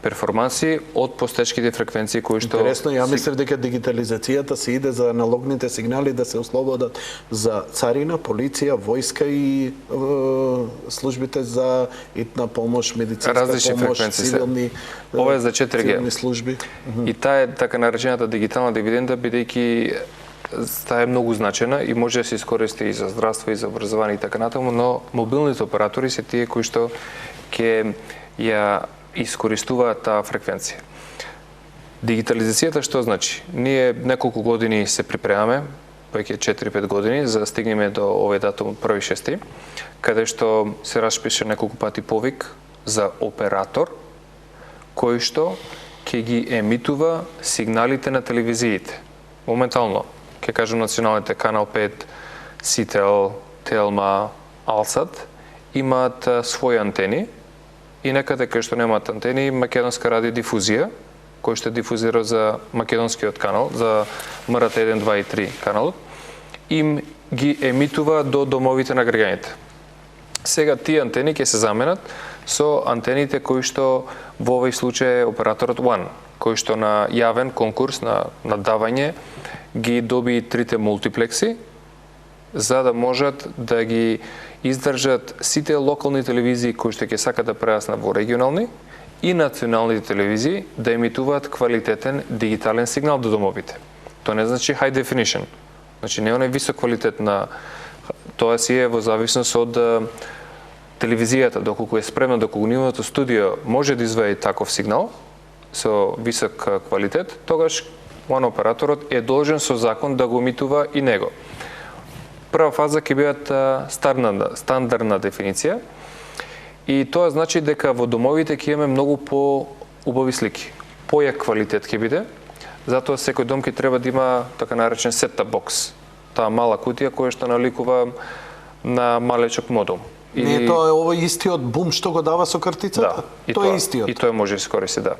перформанси од постечките фреквенции кои што... Интересно, ја мислев дека дигитализацијата се иде за аналогните сигнали да се ослободат за царина, полиција, војска и службите за итна помош, медицинска различни помош, фреквенции цивилни, ова е за 4G. цивилни служби. И таа е така наречената дигитална дивиденда, бидејќи таа е многу значена и може да се искористи и за здравство, и за образование и така натаму, но мобилните оператори се тие кои што ќе ја искористуваат таа фреквенција. Дигитализацијата што значи? Ние неколку години се припремаме, веќе 4-5 години, за да стигнеме до овој датум 1.6, каде што се распише неколку пати повик за оператор кој што ќе ги емитува сигналите на телевизиите. Моментално, ќе кажам националните Канал 5, Сител, Телма, Алсат имаат своји антени и некаде кај што немаат антени, Македонска радиодифузија, кој што дифузира за македонскиот канал, за МРТ 1, 2 и 3 каналот, им ги емитува до домовите на граѓаните. Сега тие антени ќе се заменат со антените кои што во овој случај е операторот One, кој што на јавен конкурс на давање ги доби 3 мултиплекси, за да можат да ги издржат сите локални телевизии кои што ќе сакат да прераснат во регионални и националните телевизии да емитуваат квалитетен дигитален сигнал до домовите. Тоа не значи high definition. Значи не е онај висок квалитет на... Тоа си е во зависност од телевизијата, доколку е спремна, доколку нивното студио може да извади таков сигнал со висок квалитет, тогаш One операторот е должен со закон да го емитува и него. Прва фаза ќе бидат стандардна дефиниција и тоа значи дека во домовите ќе имаме многу по-убави слики. Појак квалитет ќе биде, затоа секој дом ќе треба да има така наречен set-top box. Таа мала кутија која што наликува на малечок модул. Не е тоа овој истиот бум што го дава со картицата? Да, тоа е истиот. И тоа може да се користи, да.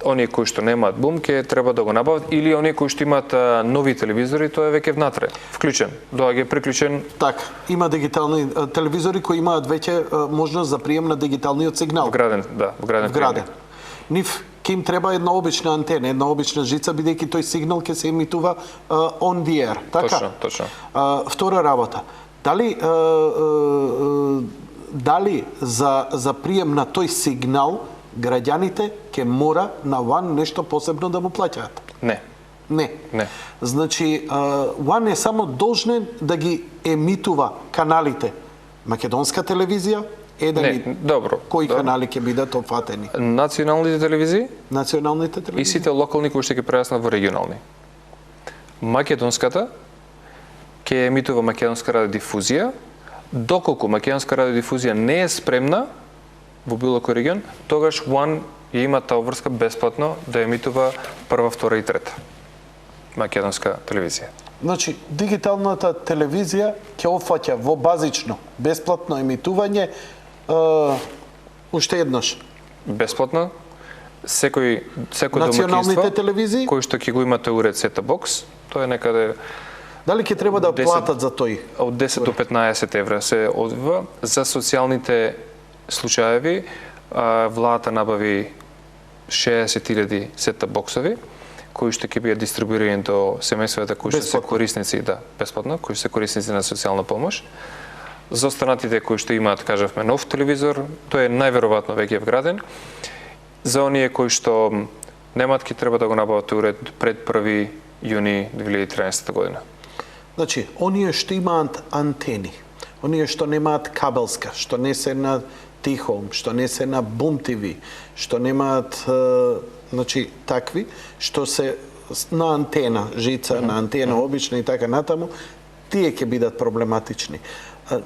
Оние кои што немаат бум ќе треба да го набават или оние кои што имаат нови телевизори, тоа е веќе внатре, вклучен, доаѓа приклучен. Така, има дигитални телевизори кои имаат веќе можност за прием на дигиталниот сигнал. Вграден, да, вграден. Нив ќе им треба една обична антена, една обична жица, бидејќи тој сигнал ќе се емитува on the air, така? Точно. Втора работа. Дали за прием на тој сигнал граѓаните ќе мора на ВАН нешто посебно да му плаќаат? Не. Не. Не. Значи, ВАН е само должен да ги емитува каналите. Македонска телевизија, добро. Кои канали ќе бидат опфатени? Националните телевизии Националните и телевизии? сите локални кои ще ги прераснат во регионални. Македонската ќе емитува македонска радиодифузија, доколку македонска радиодифузија не е спремна во било кој регион, тогаш ВАН ја има таа врска бесплатно да емитува прва, втора и трета македонска телевизија. Значи, дигиталната телевизија ќе опфаќа во базично, бесплатно емитување уште еднаш. Бесплатно, секој Националните домаќинство телевизии? кој што ќе го има тој уред сета бокс, тоа е некаде Дали ќе треба да 10 платат за тој? од 10 до 15 евра се одвива. За социјалните случаеви владата набави 60.000 сета боксови кои што ќе бидат дистрибуирани до семејствата кои што се корисници, бесплатно, кои што се корисници на социјална помош. За останатите кои што имаат, кажавме, нов телевизор, тој е најверојатно веќе вграден. За оние кои што немаат, ќе треба да го набават уред пред 1 јуни 2013 година. Значи, оние што имаат антени, оние што немаат кабелска, што не се на Тихом, што не се на Бум ТВ, што немаат значи такви што се на антена, жица, на антена обична и така натаму, тие ќе бидат проблематични.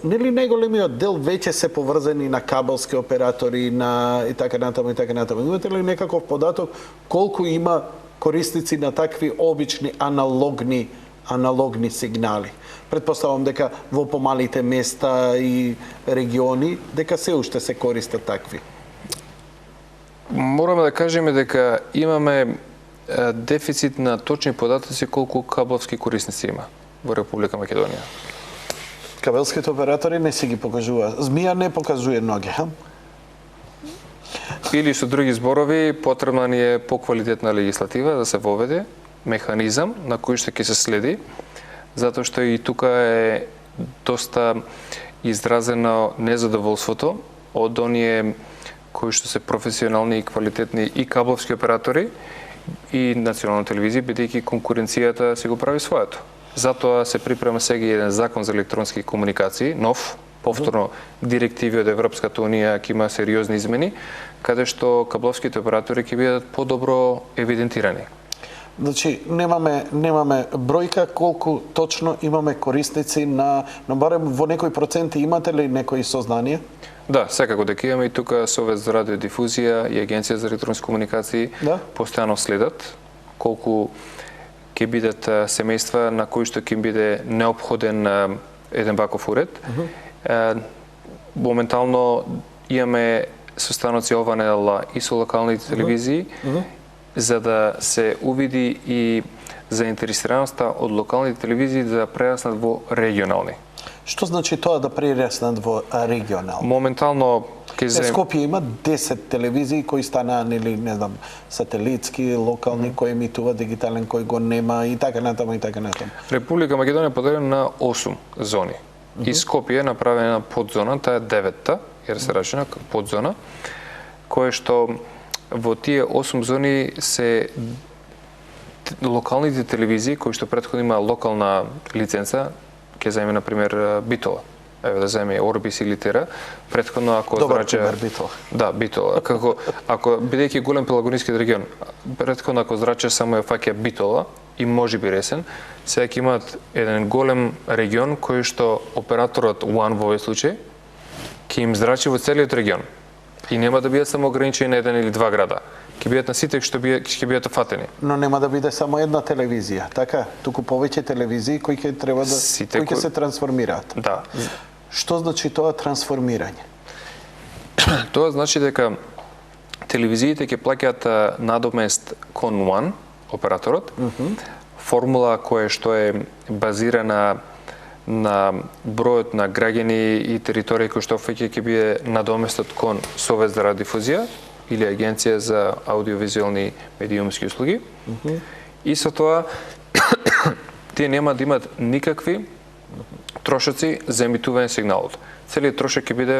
Нели најголемиот дел веќе се поврзани на кабелски оператори и така натаму и така натаму. Имате ли некаков податок колку има корисници на такви обични аналогни сигнали? Предпоставам дека во помалите места и региони дека се уште се користат такви. Мораме да кажеме дека имаме дефицит на точни податоци колку кабелски корисници има во Република Македонија. Кабелските оператори не си ги покажуваат. Змија не покажува ноги, Или со други зборови, потребна ни е поквалитетна легислатива да се воведе механизам на кој што ќе се следи, затоа што и тука е доста изразено незадоволството од оние кои што се професионални и квалитетни и кабелски оператори и национални телевизии, бидејќи конкуренцијата се го прави своето. Затоа се припрема сега еден закон за електронски комуникации, нов, повторно директиви од Европската унија ќе има сериозни измени, каде што кабелските оператори ќе бидат подобро евидентирани. Значи, немаме бројка колку точно имаме корисници но барем во некои проценти имате ли некои сознание? Да, секако дека имаме и тука Совет за радиодифузија и Агенција за електронски комуникации постојано следат колку ќе бидат семејства на кои што ќе биде неопходен еден баков уред. Моментално имаме состаноци ова недела и со локалните телевизии, за да се увиди и заинтересираноста од локалните телевизии да прераснат во регионални. Што значи тоа да прераснат во регионални? Моментално Скопје има 10 телевизии кои станаа, нели, не знам, сателитски, локални, кои емитуваат дигитален, кој го нема и така натаму и така натаму. Република Македонија поделена на 8 зони. И Скопје е направена подзона, таа е 9-та, jer се рачуна подзона, кое што во тие 8 зони се локалните телевизии кои што претходно има локална лиценца, ќе земе на пример Битола. Еве да земе Орбис или Тера, претходно ако зраче Битола. Да, Битола. Ако бидејќи голем пелагонички регион, претходно ако зраче само ја фаќа Битола и можеби Ресен, сега ќе имаат еден голем регион кој што операторот УАН во овој случај ќе им зрачи во целиот регион. И нема да бидат само ограничени на еден или два града. Ќе бидат на сите што ќе бидат офатени. Но нема да биде само една телевизија, така? Туку повеќе телевизии кои ќе треба да кои се трансформираат. Да. Што значи тоа трансформирање? Тоа значи дека телевизиите ќе плаќаат надомест кон УАН, операторот, формула која што е базирана на бројот на граѓани и територии кои што ќе биде надоместот кон Совет за радиодифузија или Агенција за аудиовизуелни медиумски услуги. И со тоа тие нема да имат никакви трошоци за емитување сигналот. Целиот трошок ќе биде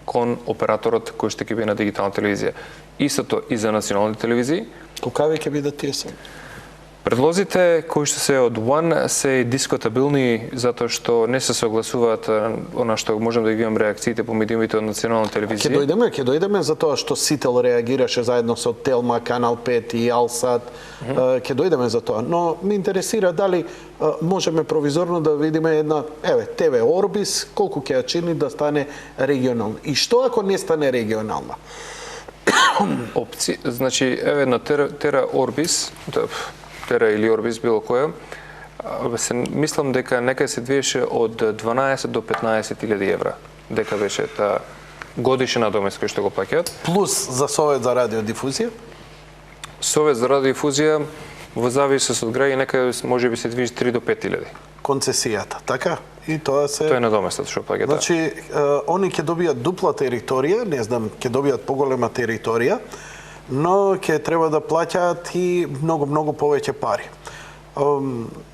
кон операторот кој што ќе биде на дигитална телевизија. Истото и за национални телевизии. Колкави ќе бидат тие се? Предлозите кои што се од One се дискутабилни затоа што не се согласуваат она што можам да ги видам реакциите по медиумите од национална телевизија. Ќе дојдеме за тоа што Сител реагираше заедно со Телма, Канал 5 и Алсат. Ќе дојдеме за тоа, но ме интересира дали можеме провизорно да видиме една, ТВ Орбис, колку ќе ја чини да стане регионална. И што ако не стане регионална? Значи, на Тера Орбис, Тера или Орбис, било која, мислам дека нека се двиеше од 12 до 15.000 евра. Дека беше та годишен надомест кој што го плаќаат. Плюс за Совет за радиодифузија? Совет за радиодифузија во зависност од граѓани нека може би се движи 3 до 5.000. Концесијата, така? И тоа се... Тоа е надоместот што плаќаат. Значи, они ќе добијат дупла територија, не знам, ќе добијат поголема територија, но ќе треба да плаќаат и многу повеќе пари.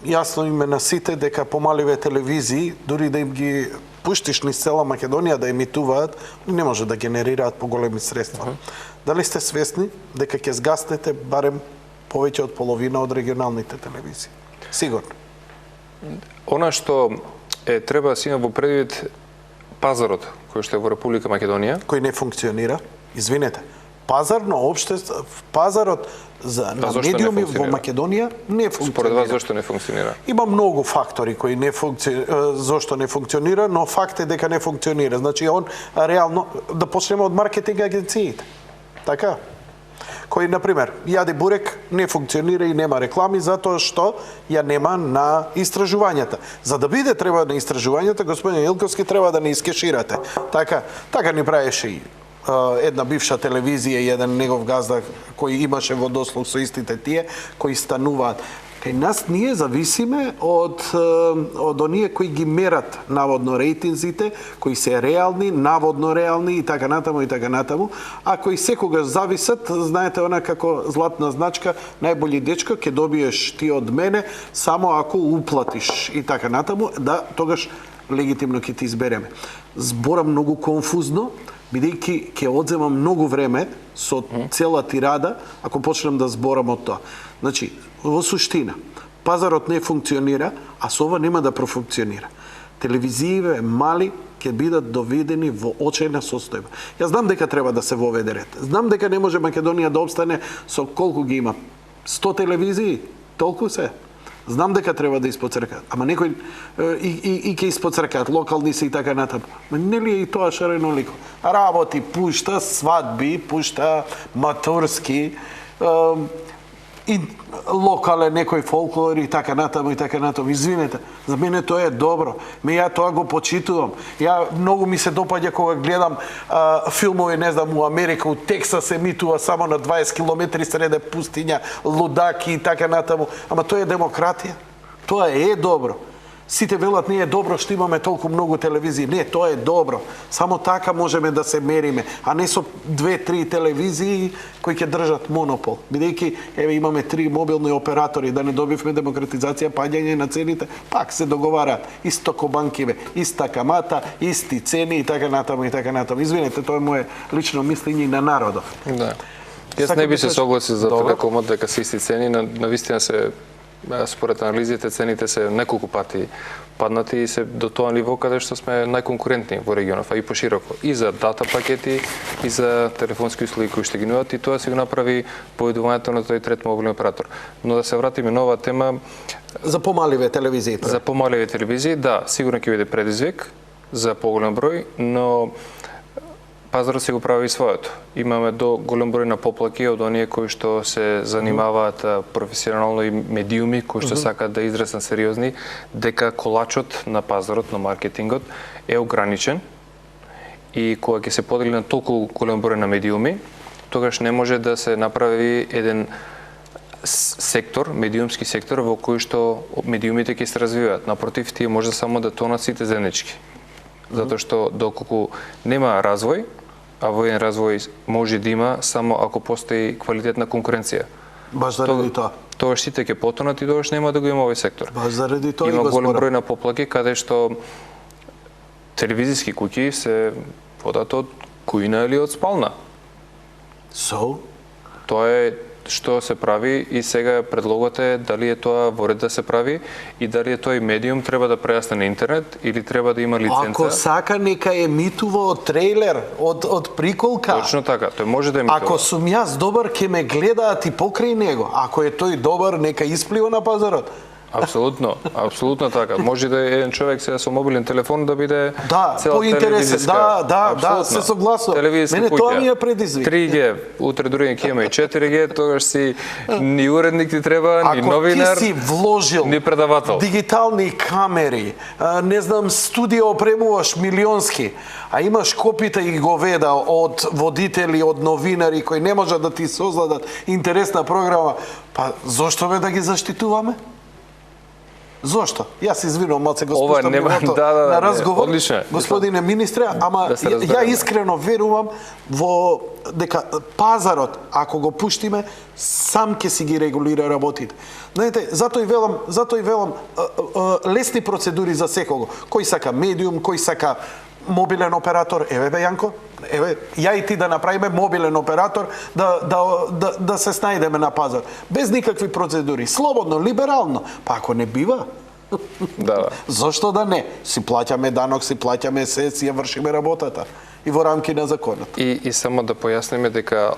Јасно им е на сите дека помаливе телевизии, дури да им ги пуштиш низ цела Македонија да емитуваат, не може да генерираат поголеми средства. Дали сте свесни дека ќе згаснете барем повеќе од половина од регионалните телевизии? Сигурно. Она што треба да се има во предвид пазарот кој што е во Република Македонија, кој не функционира. Извинете. Пазарот на медиуми во Македонија не функционира. Според вас зошто не функционира? Има многу фактори кои зошто не функционира, но факт е дека не функционира. Значи он реално да почнеме од маркетинг агенциите. Така? Кој, например, Јади Бурек не функционира и нема реклами затоа што ја нема на истражувањата. За да биде треба на истражувањата, господин Илковски треба да не искеширате. Така ни правеше и една бивша телевизија и еден негов газда кој имаше водослов со истите тие, кои стануваат. Кај нас ние зависиме од оние кои ги мерат наводно рейтинзите, кои се реални, наводно реални и така натаму, а кои секогаш зависат, знаете, она како златна значка, најболи дечко, ќе добиеш ти од мене само ако уплатиш и така натаму, да тогаш легитимно ќе ти избереме. Зборам многу конфузно, бидејќи ќе одзема многу време со цела тирада ако почнем да зборам од тоа. Значи, во суштина, пазарот не функционира, а со ова нема да профункционира. Телевизиите мали ќе бидат доведени во очајна состојба. Јас знам дека треба да се воведе ред. Знам дека не може Македонија да опстане со колку ги има? 100 телевизии? Толку се? Знам дека треба да испоцркаат, ама некој и ќе испоцркаат, локални се и така натаму. Ма нели е и тоа шаренолико? Работи, пушта свадби, пушта матурски, и локален некој фолклор и така натаму. Извинете, за мене тоа е добро. Ја тоа го почитувам. Ја многу ми се допаѓа кога гледам филмови, не знам, у Америка, у Тексас емитува само на 20 километри среде пустиња, лудаки и така натаму. Ама тоа е демократија. Тоа е добро. Сите велат не е добро што имаме толку многу телевизии. Не, тоа е добро. Само така можеме да се мериме, а не со 2-3 телевизии кои ќе држат монопол. Бидејќи имаме 3 мобилни оператори, да не добивме демократизација, паѓање на цените, пак се договараат исто ко банкиве, иста камата, исти цени и така натаму. Извинете, тоа е мое лично мислење на народов. Да. Јас не би се согласил за Телекомот дека се исти цени, на вистина се според анализите цените се неколку пати паднати и се до тоа ниво каде што сме најконкурентни во регионот, а и пошироко. И за дата пакети, и за телефонски услуги кои што ги нудат, и тоа се го направи поведувањето на тој трет мобилен оператор. Но да се вратиме на оваа тема за помаливе телевизии. За помаливе телевизии, да, сигурно ќе биде предизвик за поголем број, но пазарот се го прави своето. Имаме до голем број на поплаки од оние кои што се занимаваат професионално и медиуми, кои што сакаат да израснат сериозни, дека колачот на пазарот, на маркетингот е ограничен и кога ќе се подели на толку голем број на медиуми, тогаш не може да се направи еден сектор, медиумски сектор во кој што медиумите ќе се развиваат. Напротив, тие може само да тонат сите заеднички. Затоа што доколку нема развој, а воен развој може да има само ако постои квалитетна конкуренција. Баш заради тоа. Тогаш сите ќе потонат и тогаш нема да го има овој сектор. Баш заради тоа има голем број на поплаки каде што телевизиски куќи се водат од кујна или од спална. So, Тоа е што се прави и сега предлогот е дали е тоа во ред да се прави и дали е тој медиум треба да прејасне на интернет или треба да има лиценца. ако сака нека емитува од трейлер, од приколка. Точно така, тој може да емитува. Ако сум јас добар, ќе ме гледаат и покрај него. Ако е тој добар, нека исплива на пазарот. Апсолутно, апсолутно така. Може да е еден човек сега со мобилен телефон да биде Да, цела поинтересен. телевизиска. Да, се согласувам. Телевизиска Мене куќа. тоа ми е предизвик. 3G, утре други ќе има и 4G, тогаш си ни уредник ти треба, ни новинар, Ако ти си вложил ни предавател. дигитални камери, не знам, студио опремуваш милионски, а имаш копита и говеда од водители, од новинари кои не можат да ти создадат интересна програма, па зошто бе да ги заштитуваме? Зошто? Јас извинувам, малце го Ова спуштам нема- нивото да, на разговор. одлично е. Господине министре, ама Да се ја разбереме. искрено верувам во дека пазарот, ако го пуштиме, сам ќе си ги регулира работите. Знаете, затоа и велам лесни процедури за секого. Кој сака медиум, кој сака мобилен оператор, еве бе Јанко, еве ја и ти да направиме мобилен оператор да се снајдеме на пазар без никакви процедури, слободно, либерално. Па ако не бива, Да. зошто да не? Си плаќаме данок, си плаќаме се, си ја вршиме работата и во рамки на законот. И само да појасниме дека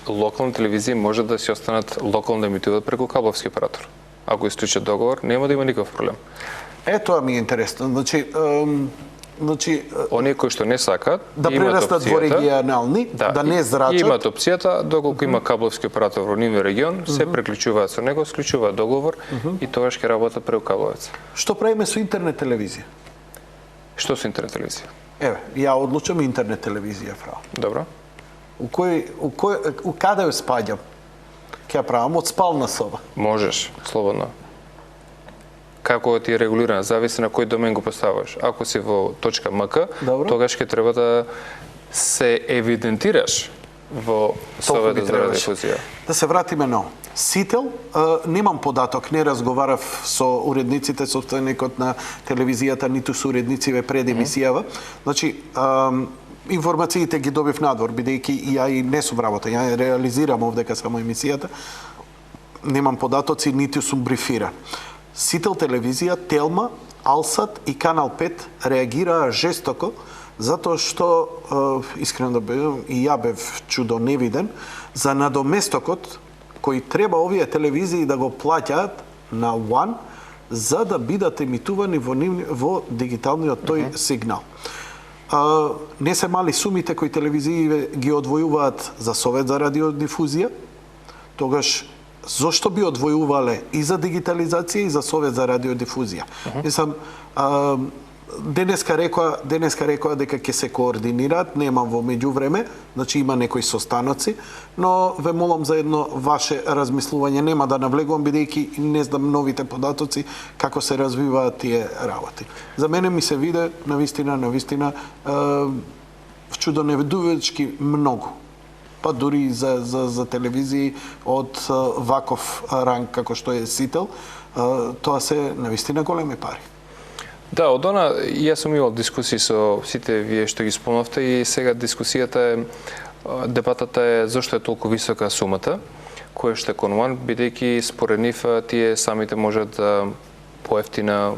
локални телевизии може да си останат локално да емитуваат преку кабловски оператор. Ако исклучат договор, нема да има никаков проблем. Тоа ми е интересно. Значи, Оние кои што не сакаат, да имаат прерастат во опцијата, регионални, да не зрачат. Имаат опцијата, доколку има кабловски оператор во нивниот регион, се преклучуваат со него, склучуваат договор и тогаш ќе работат преку кабловец. Што правиме со интернет телевизија? Што со интернет телевизија? Еве, ја одлучам интернет телевизија, фрау. Добро. У каде спаѓам? Ќе ја правам од спална соба. Можеш, слободно. Како ти е регулирано, зависи на кој домен го поставаш. Ако си во .mk, Добро. тогаш ќе треба да се евидентираш во Советот би за требаше. радиодифузија. Да се вратиме на Сител, немам податок, не разговарав со уредниците, собственикот на телевизијата, ниту со уреднициве пред емисијава. Значи, информациите ги добив надвор, бидејќи ја и не сум работа, ја реализирам овдека само емисијата. Немам податоци, ниту сум брифиран. Сител телевизија, Телма, Алсат и Канал 5 реагираа жестоко затоа што, искрено да бидам, и ја бев чудо невиден, за надоместокот кој треба овие телевизии да го плаќаат на One за да бидат емитувани во дигиталниот тој сигнал. Не се мали сумите кои телевизии ги одвојуваат за Совет за радиодифузија, тогаш зошто би одвојувале и за дигитализација и за Совет за радиодифузија? Мислам, денеска рекоа дека ќе се координираат, нема во меѓувреме, значи има некои состаноци, но ве молам за едно ваше размислување, нема да навлегувам бидејќи не знам новите податоци како се развиваат тие работи. За мене ми се виде навистина чудоневдувачки многу. Па дури за телевизии од ваков ранг како што е Сител, тоа се навистина големи пари. Да, од она јас сум имал дискусии со сите вие што ги спомнавте и сега дискусијата е, дебатата е зошто е толку висока сумата која што е кон One, бидејќи според нив тие самите можат да поевтина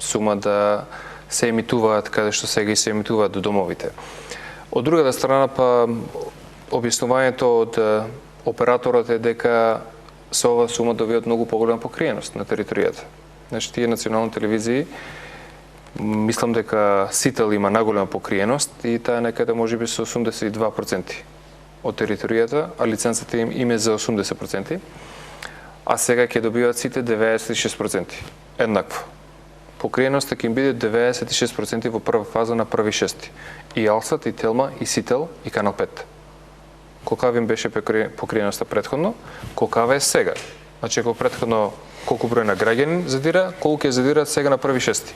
сума да се емитуваат каде што сега и се емитуваат до домовите. Од другата страна па објаснувањето од операторот е дека со ова сума добиваат многу поголема покриеност на територијата. Значи тие национални телевизии мислам дека Сител има наголема покриеност и таа некаде можеби со 82% од територијата, а лиценцата им е за 80%, а сега ќе добиваат сите 96%. Еднакво. Покриеноста ќе им биде 96% во прва фаза на први шести. И Алсат, и Телма, и Сител, и Канал 5. Колкава им беше покриеноста претходно, колкава е сега. Значи, ако претходно колку број на граѓани задира, колку ќе задираат сега на први шести.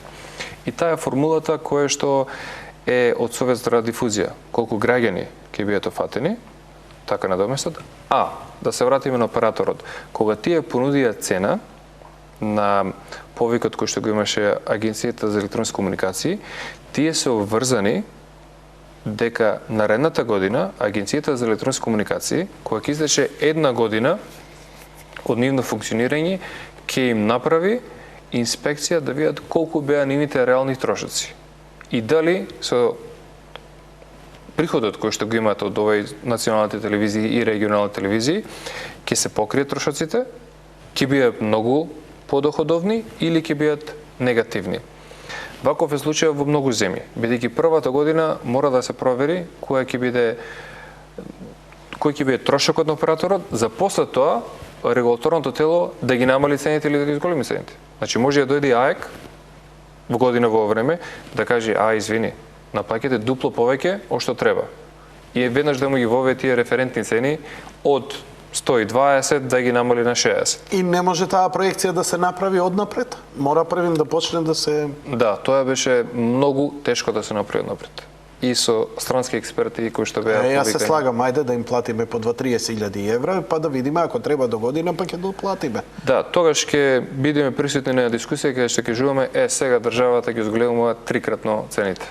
И таа е формулата која што е од Совет за радиодифузија. Колку граѓани ќе бидат офатени, така надоместот. А, да се вратиме на операторот. Кога тие понудија цена, на повикот кој што го имаше Агенцијата за електронски комуникации, тие се обврзани дека наредната година Агенцијата за електронски комуникации, која ќе изтече една година од нивно функционирање, ќе им направи инспекција да видат колку беа нивните реални трошоци и дали со приходот кој што го имаат од овој националните телевизии и регионални телевизии ќе се покријат трошоците, ќе бидат многу подоходовни или ќе бидат негативни. Ваков е случај во многу земји, бидејќи првата година мора да се провери кој ќе биде трошокот на операторот, за после тоа регулаторното тело да ги намали цените или да ги зголеми цените. Значи може да дојде АЕК во година во време да каже извини, наплаќате дупло повеќе од што треба. И веднаш да му ги воведе тие референтни цени од 120 да ги намали на 60. И не може таа проекција да се направи однапред? Мора првим да почне да се... Да, тоа беше многу тешко да се направи однапред. И со странски експерти кои што беа Јас се слагам, ајде да им платиме по 2-30.000 евра, па да видиме ако треба до година, па ќе доплатиме. Да, тогаш ќе бидеме присутни на дискусија каде што ќе кажуваме сега државата ќе зголемува трикратно цените.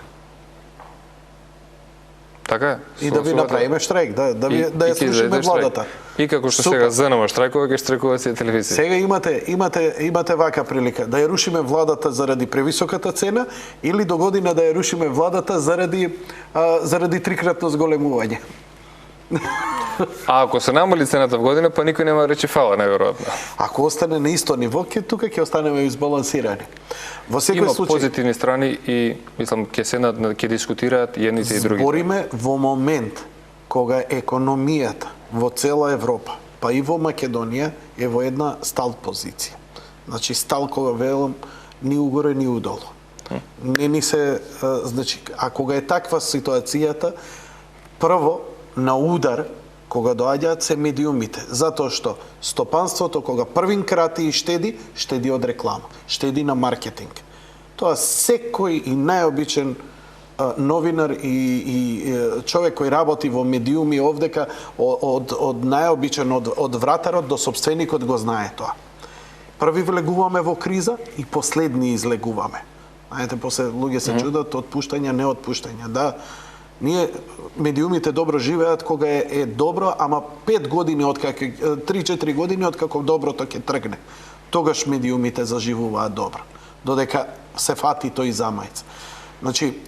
Така е. И да ви направиме штрайк, да ја слушаме владата. И како што сега ЗНМ штрайкува, ќе штрайкуваат се телевизии. Сега имате вака прилика да ја рушиме владата заради превисоката цена или до година да ја рушиме владата заради трикратно зголемување. А ако се намали цената в година, па никој нема речи фала, најверојатно. Ако остане на исто ниво, тука ќе останеме избалансирани. Во секој случај позитивни страни и мислам ќе дискутираат едните и другите. Збориме во момент кога економијата во цела Европа, па и во Македонија е во една стал позиција. Значи стал кога велам ни угоре ни удолу. Не ни се значи а кога е таква ситуацијата, прво на удар кога доаѓаат се медиумите, затоа што стопанството кога првин крати и штеди од реклама, штеди на маркетинг. Тоа секој и најобичен новинар и човек кој работи во медиуми овдека од најобичен од вратарот до сопственикот го знае тоа. Први влегуваме во криза и последни излегуваме. Знаете, после луѓе се чудат отпуштања, не отпуштања. Да, ние медиумите добро живеат кога е добро, ама 5 години откако 3-4 години откако доброто ќе тргне. Тогаш медиумите заживуваат добро. Додека се фати тој замајц. Значи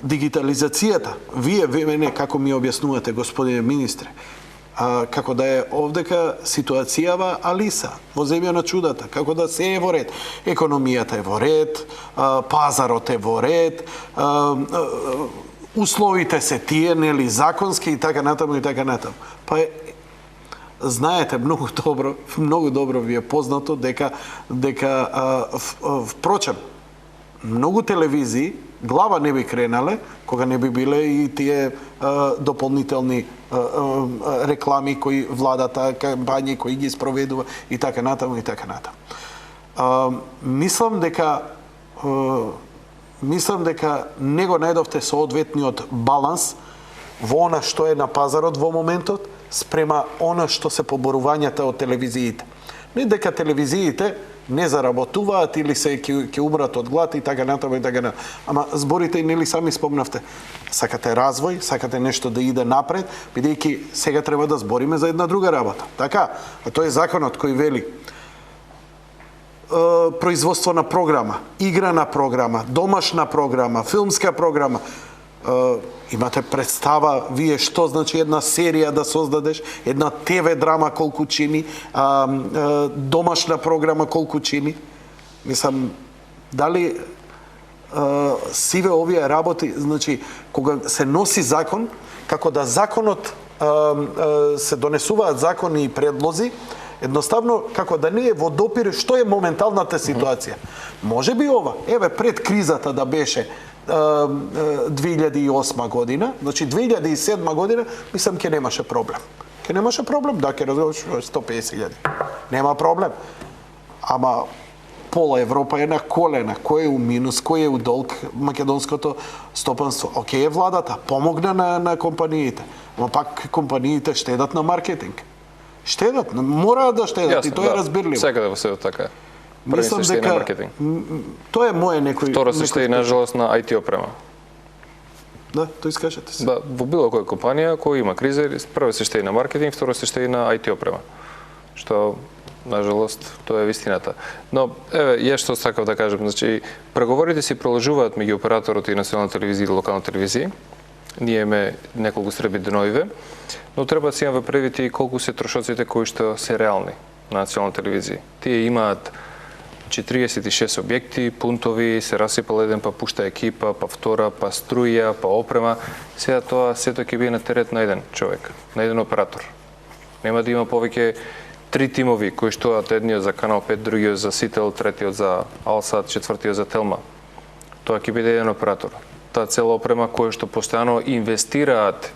дигитализацијата, вие мене како ми објаснувате, господине министре, како да е овдека ситуацијава Алиса, во земја на чудата, како да се е во ред. Економијата е во ред, пазарот е во ред, условите се тие, нели, законски и така натаму и така натаму. Па знаете многу добро ви е познато дека впрочем многу телевизии глава не би кренале кога не би биле и тие дополнителни реклами кои владата, кампањи кои ги спроведува и така натаму и така натаму. Мислам дека не го најдовте соодветниот баланс во она што е на пазарот во моментот спрема она што се поборувањата од телевизиите. Не дека телевизиите не заработуваат или се ќе умрат од глад и така натаму и така натаму. Ама зборите и нели сами спомнавте, сакате развој, сакате нешто да иде напред, бидејќи сега треба да збориме за една друга работа. Така, а тоа е законот кој вели производство на програма, играна програма, домашна програма, филмска програма. Имате представа вие што значи една серија да создадеш, една ТВ драма колку чини, домашна програма колку чини. Мислам, дали сиве овие работи, значи кога се носи закон, како да законот се донесуваат закони и предлози, едноставно како да не е во допир што е моменталната ситуација. Може би ова, еве пред кризата да беше 2008 година, значи 2007 година, мислам ќе немаше проблем. Ќе немаше проблем, да, ќе разговараш 150.000. Нема проблем. Ама пола Европа е на колена. Кој е у минус, кој е у долг македонското стопанство? Океј е владата, помогна на компаниите. Ама пак компаниите штедат на маркетинг. Штедат, мораат да штедат и тоа е разбирливо. Секаде во светот така е. Први се штеи на маркетинг. Тоа е моје некој... Второ се штеи, нажалост, на IT опрема. Да, тој скажете се. Да, во било која компанија која има криза, прво се штеи на маркетинг, второ се штеи на IT опрема. Што, нажалост, тоа е вистината. Но, еве, ја што сакав да кажам, значи, преговорите си продолжуваат меѓу операторот и национална телевизија и локална телевизија. Ние имаме неколку средби деновиве, но треба да си имаме предвид и колку се трошоците кои што се реални на национална телевизија. Тие имаат 46 објекти, пунтови, се расипал еден, па пушта екипа, па втора, па струја, па опрема. Сега тоа сето ќе биде на терет на еден човек, на еден оператор. Нема да има повеќе 3 тимови кои што едниот за Канал 5, другиот за Сител, третиот за Алсат, четвртиот за Телма. Тоа ќе биде еден оператор. Таа цела опрема која што постојано инвестираат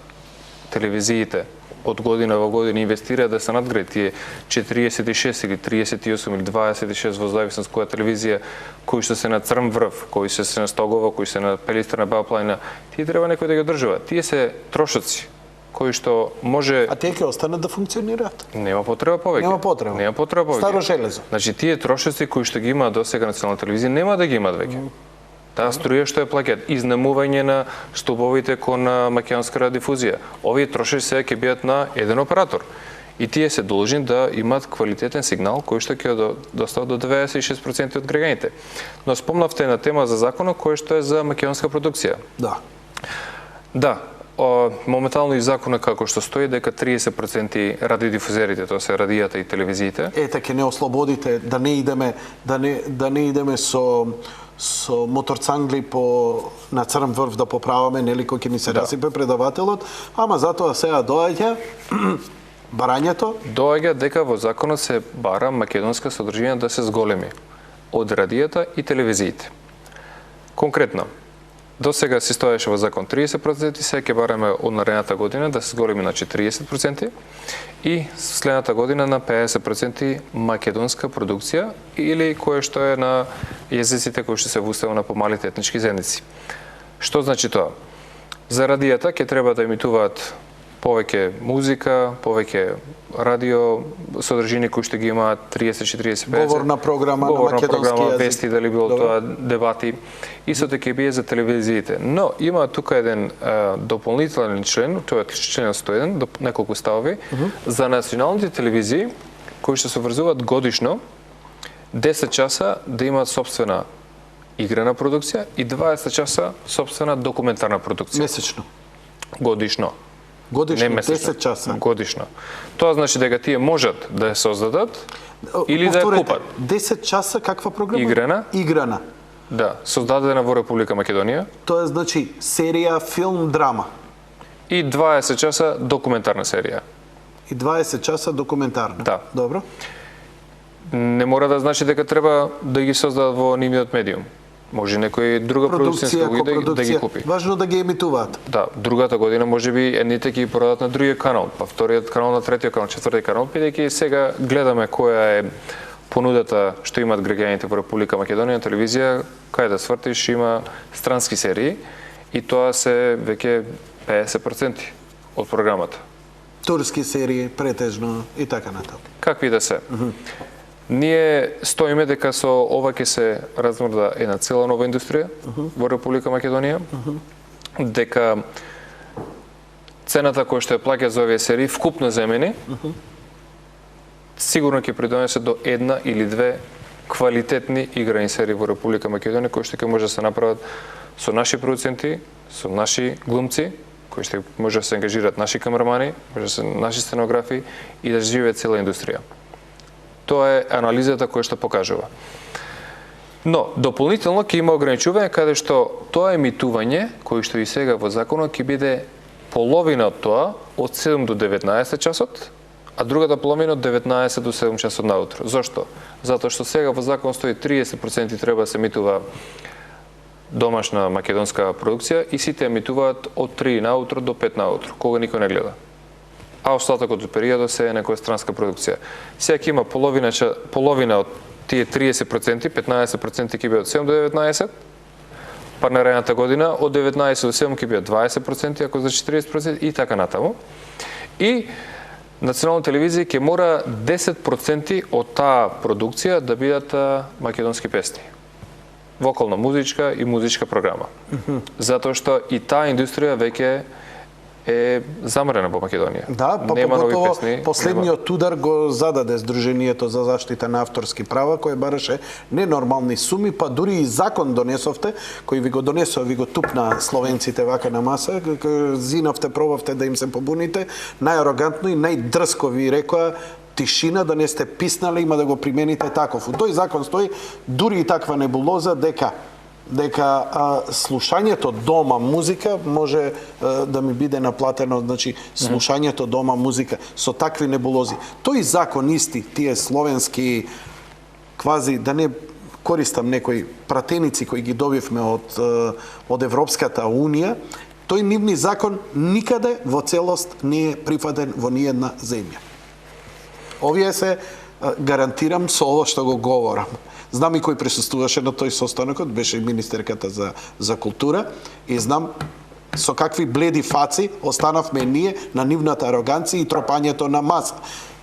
телевизиите од година во година инвестираат да се надгради тие 46 или 38 или 26 во зависност која телевизија, кои што се на Црн врв, кои се на Стогова, кои се на Пелистра, на Бела планина, тие треба некој да ги одржува. Тие се трошоци кои што може... А тие ќе останат да функционираат? Нема потреба повеќе. Нема потреба. Нема потреба повеќе. Старо железо. Значи тие трошоци кои што ги имаат досега национална телевизија нема да ги имаат веќе. Таа струја што ја плаќаат, изнемување на столбовите кон македонска радиодифузија. Овие трошоци сега ќе бидат на еден оператор. И тие се должни да имаат квалитетен сигнал кој што ќе достават до 96% од граѓаните. Но спомнавте на тема за законот кој што е за македонска продукција. Да. Да, моментално и законот како што стои дека 30% радиодифузерите, тоа се радијата и телевизиите. Ете, ќе не ослободите да не идеме со моторцангли на Црн врв да поправаме, нели, кој ќе ни се расипе предавателот, ама затоа сега доаѓа барањето. Доаѓа дека во законот се бара македонска содржина да се зголеми од радијата и телевизиите. Конкретно, до сега се стоеше во закон 30%, сега ќе бараме од наредната година да се зголеми на 40% и следната година на 50% македонска продукција или кое што е на јазиците кои што се вустава на помалите етнички заедници. Што значи тоа? За радијата ќе треба да емитуваат повеќе музика, повеќе радио содржини кои што ги имаат 30, 40, 50. Говорна програма на македонски јазик. Вести, дали било тоа дебати. Истото ќе биде за телевизиите. Но има тука еден дополнителен член, тоа е член 101, неколку ставови, за националните телевизии кои што се врзуваат годишно 10 часа да имаат собствена играна продукција и 20 часа собствена документарна продукција. Месечно. Годишно. Годишно, не месечно, 10 часа. Годишно. Тоа значи дека тие можат да ја создадат или да ја купат. 10 часа каква програма? Играна. Играна. Да, создадена во Република Македонија. Тоа значи серија, филм, драма. И 20 часа документарна серија. И 20 часа документарна. Да. Добро. Не мора да значи дека треба да ги создадат во нивниот медиум. Може некој друга продукција да ги купи. Важно да ги емитуваат. Да, другата година можеби едните ги продадат на другиот канал, па вториот канал на третиот канал, четвртиот канал, бидејќи сега гледаме која е понудата што имаат граѓаните во Република Македонија на телевизија, кај да свртиш има странски серии и тоа се веќе 50% од програмата. Турски серии претежно и така натаму. Какви да се? Ние стоиме дека со ова ќе се размрда една цела нова индустрија во Република Македонија, дека цената која што ја плаќа за овие серии вкупно земени, сигурно ќе придонесе до една или две квалитетни играни серии во Република Македонија кои што ќе може да се направат со наши продуценти, со наши глумци, кои што може да се ангажираат наши камерамани, може да се наши сценографи и да живее цела индустрија. Тоа е анализата која што покажува. Но, дополнително ќе има ограничување каде што тоа емитување, кој што и сега во законот ќе биде половина од тоа, од 7 до 19 часот, а другата половина од 19 до 7 часот наутро. Зошто? Затоа што сега во закон стои 30% треба да се емитува домашна македонска продукција и сите емитуваат од 3 наутро до 5 наутро, кога никој не гледа. А остатокот од периодот се е некоја странска продукција. Сега ќе има половина од тие 30%, 15% ќе биде од 7 до 19, па наредната година од 19 до 7 ќе биде 20%, ако за 40% и така натаму. И национална телевизија ќе мора 10% од таа продукција да бидат македонски песни. Вокална музичка и музичка програма. Затоа што и таа индустрија веќе е замрена во Македонија. Да, па нема нови поготово песни. последниот удар го зададе Сдруженијето за заштита на авторски права, кој бараше ненормални суми, па дури и закон донесовте, кој ви го донесува, ви го тупна словенците вака на маса, зиновте, пробавте да им се побуните, најарогантно и најдрско ви рекоа тишина, да не сте писнали, има да го примените таков. У тој закон стои дури и таква небулоза дека слушањето дома музика може да ми биде наплатено, значи слушањето дома музика со такви небулози. Тој закон исти, тие словенски квази, да не користам некои пратеници кои ги добивме од Европската Унија, тој нивни закон никаде во целост не е прифатен во ниедна земја. Овие се гарантирам со ово што го говорам. Знам и кој присуствуваше на тој состанокот, беше и министерката за култура, и знам со какви бледи фаци останавме ние на нивната ароганција и тропањето на маса.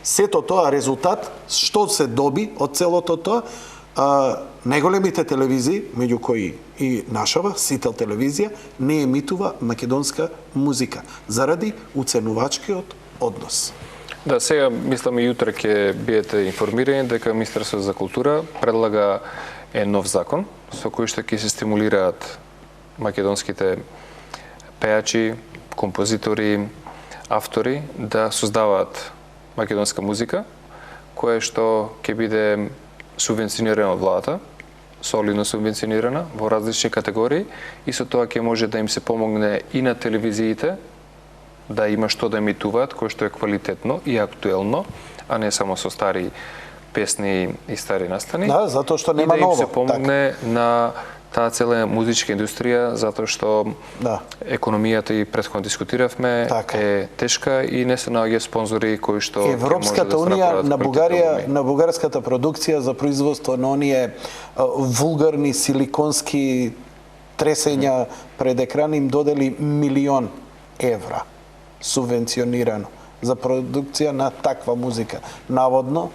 Сето тоа резултат, што се доби од целото тоа, најголемите телевизии, меѓу кои и нашава, Сител телевизија, не емитува македонска музика, заради уценувачкиот однос. Да, сега мислам и утре ќе бидете информирани дека Министерството за култура предлага нов закон со кој што ќе се стимулираат македонските пејачи, композитори, автори да создаваат македонска музика, која што ќе биде субвенционирана од владата, солидно субвенционирана во различни категории, и со тоа ќе може да им се помогне и на телевизиите да има што да емитуваат, кој што е квалитетно и актуелно, а не само со стари песни и стари настани. Да, затоа што нема ново. И да им ново. се помогне на таа цела музичка индустрија, затоа што економијата, и претходно дискутиравме, е тешка и не се наоѓа спонзори кои што Европската Унија на бугарската продукција за производство на оние вулгарни силиконски тресења пред екран им додели €1.000.000 субвенционирано за продукција на таква музика. Наводно,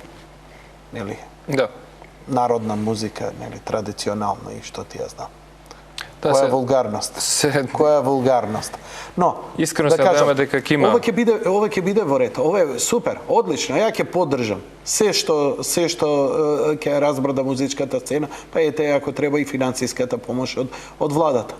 нели? Да. Народна музика, нели, традиционална, и што ти ја знам. Да, која вулгарност? Која вулгарност? Но, искрено се надеваме дека ќе има. Ова ќе биде во ред. Ова е супер, одлично. Ја ќе поддржам се што ќе разбрда музичката сцена, па ете ако треба и финансиската помош од владата.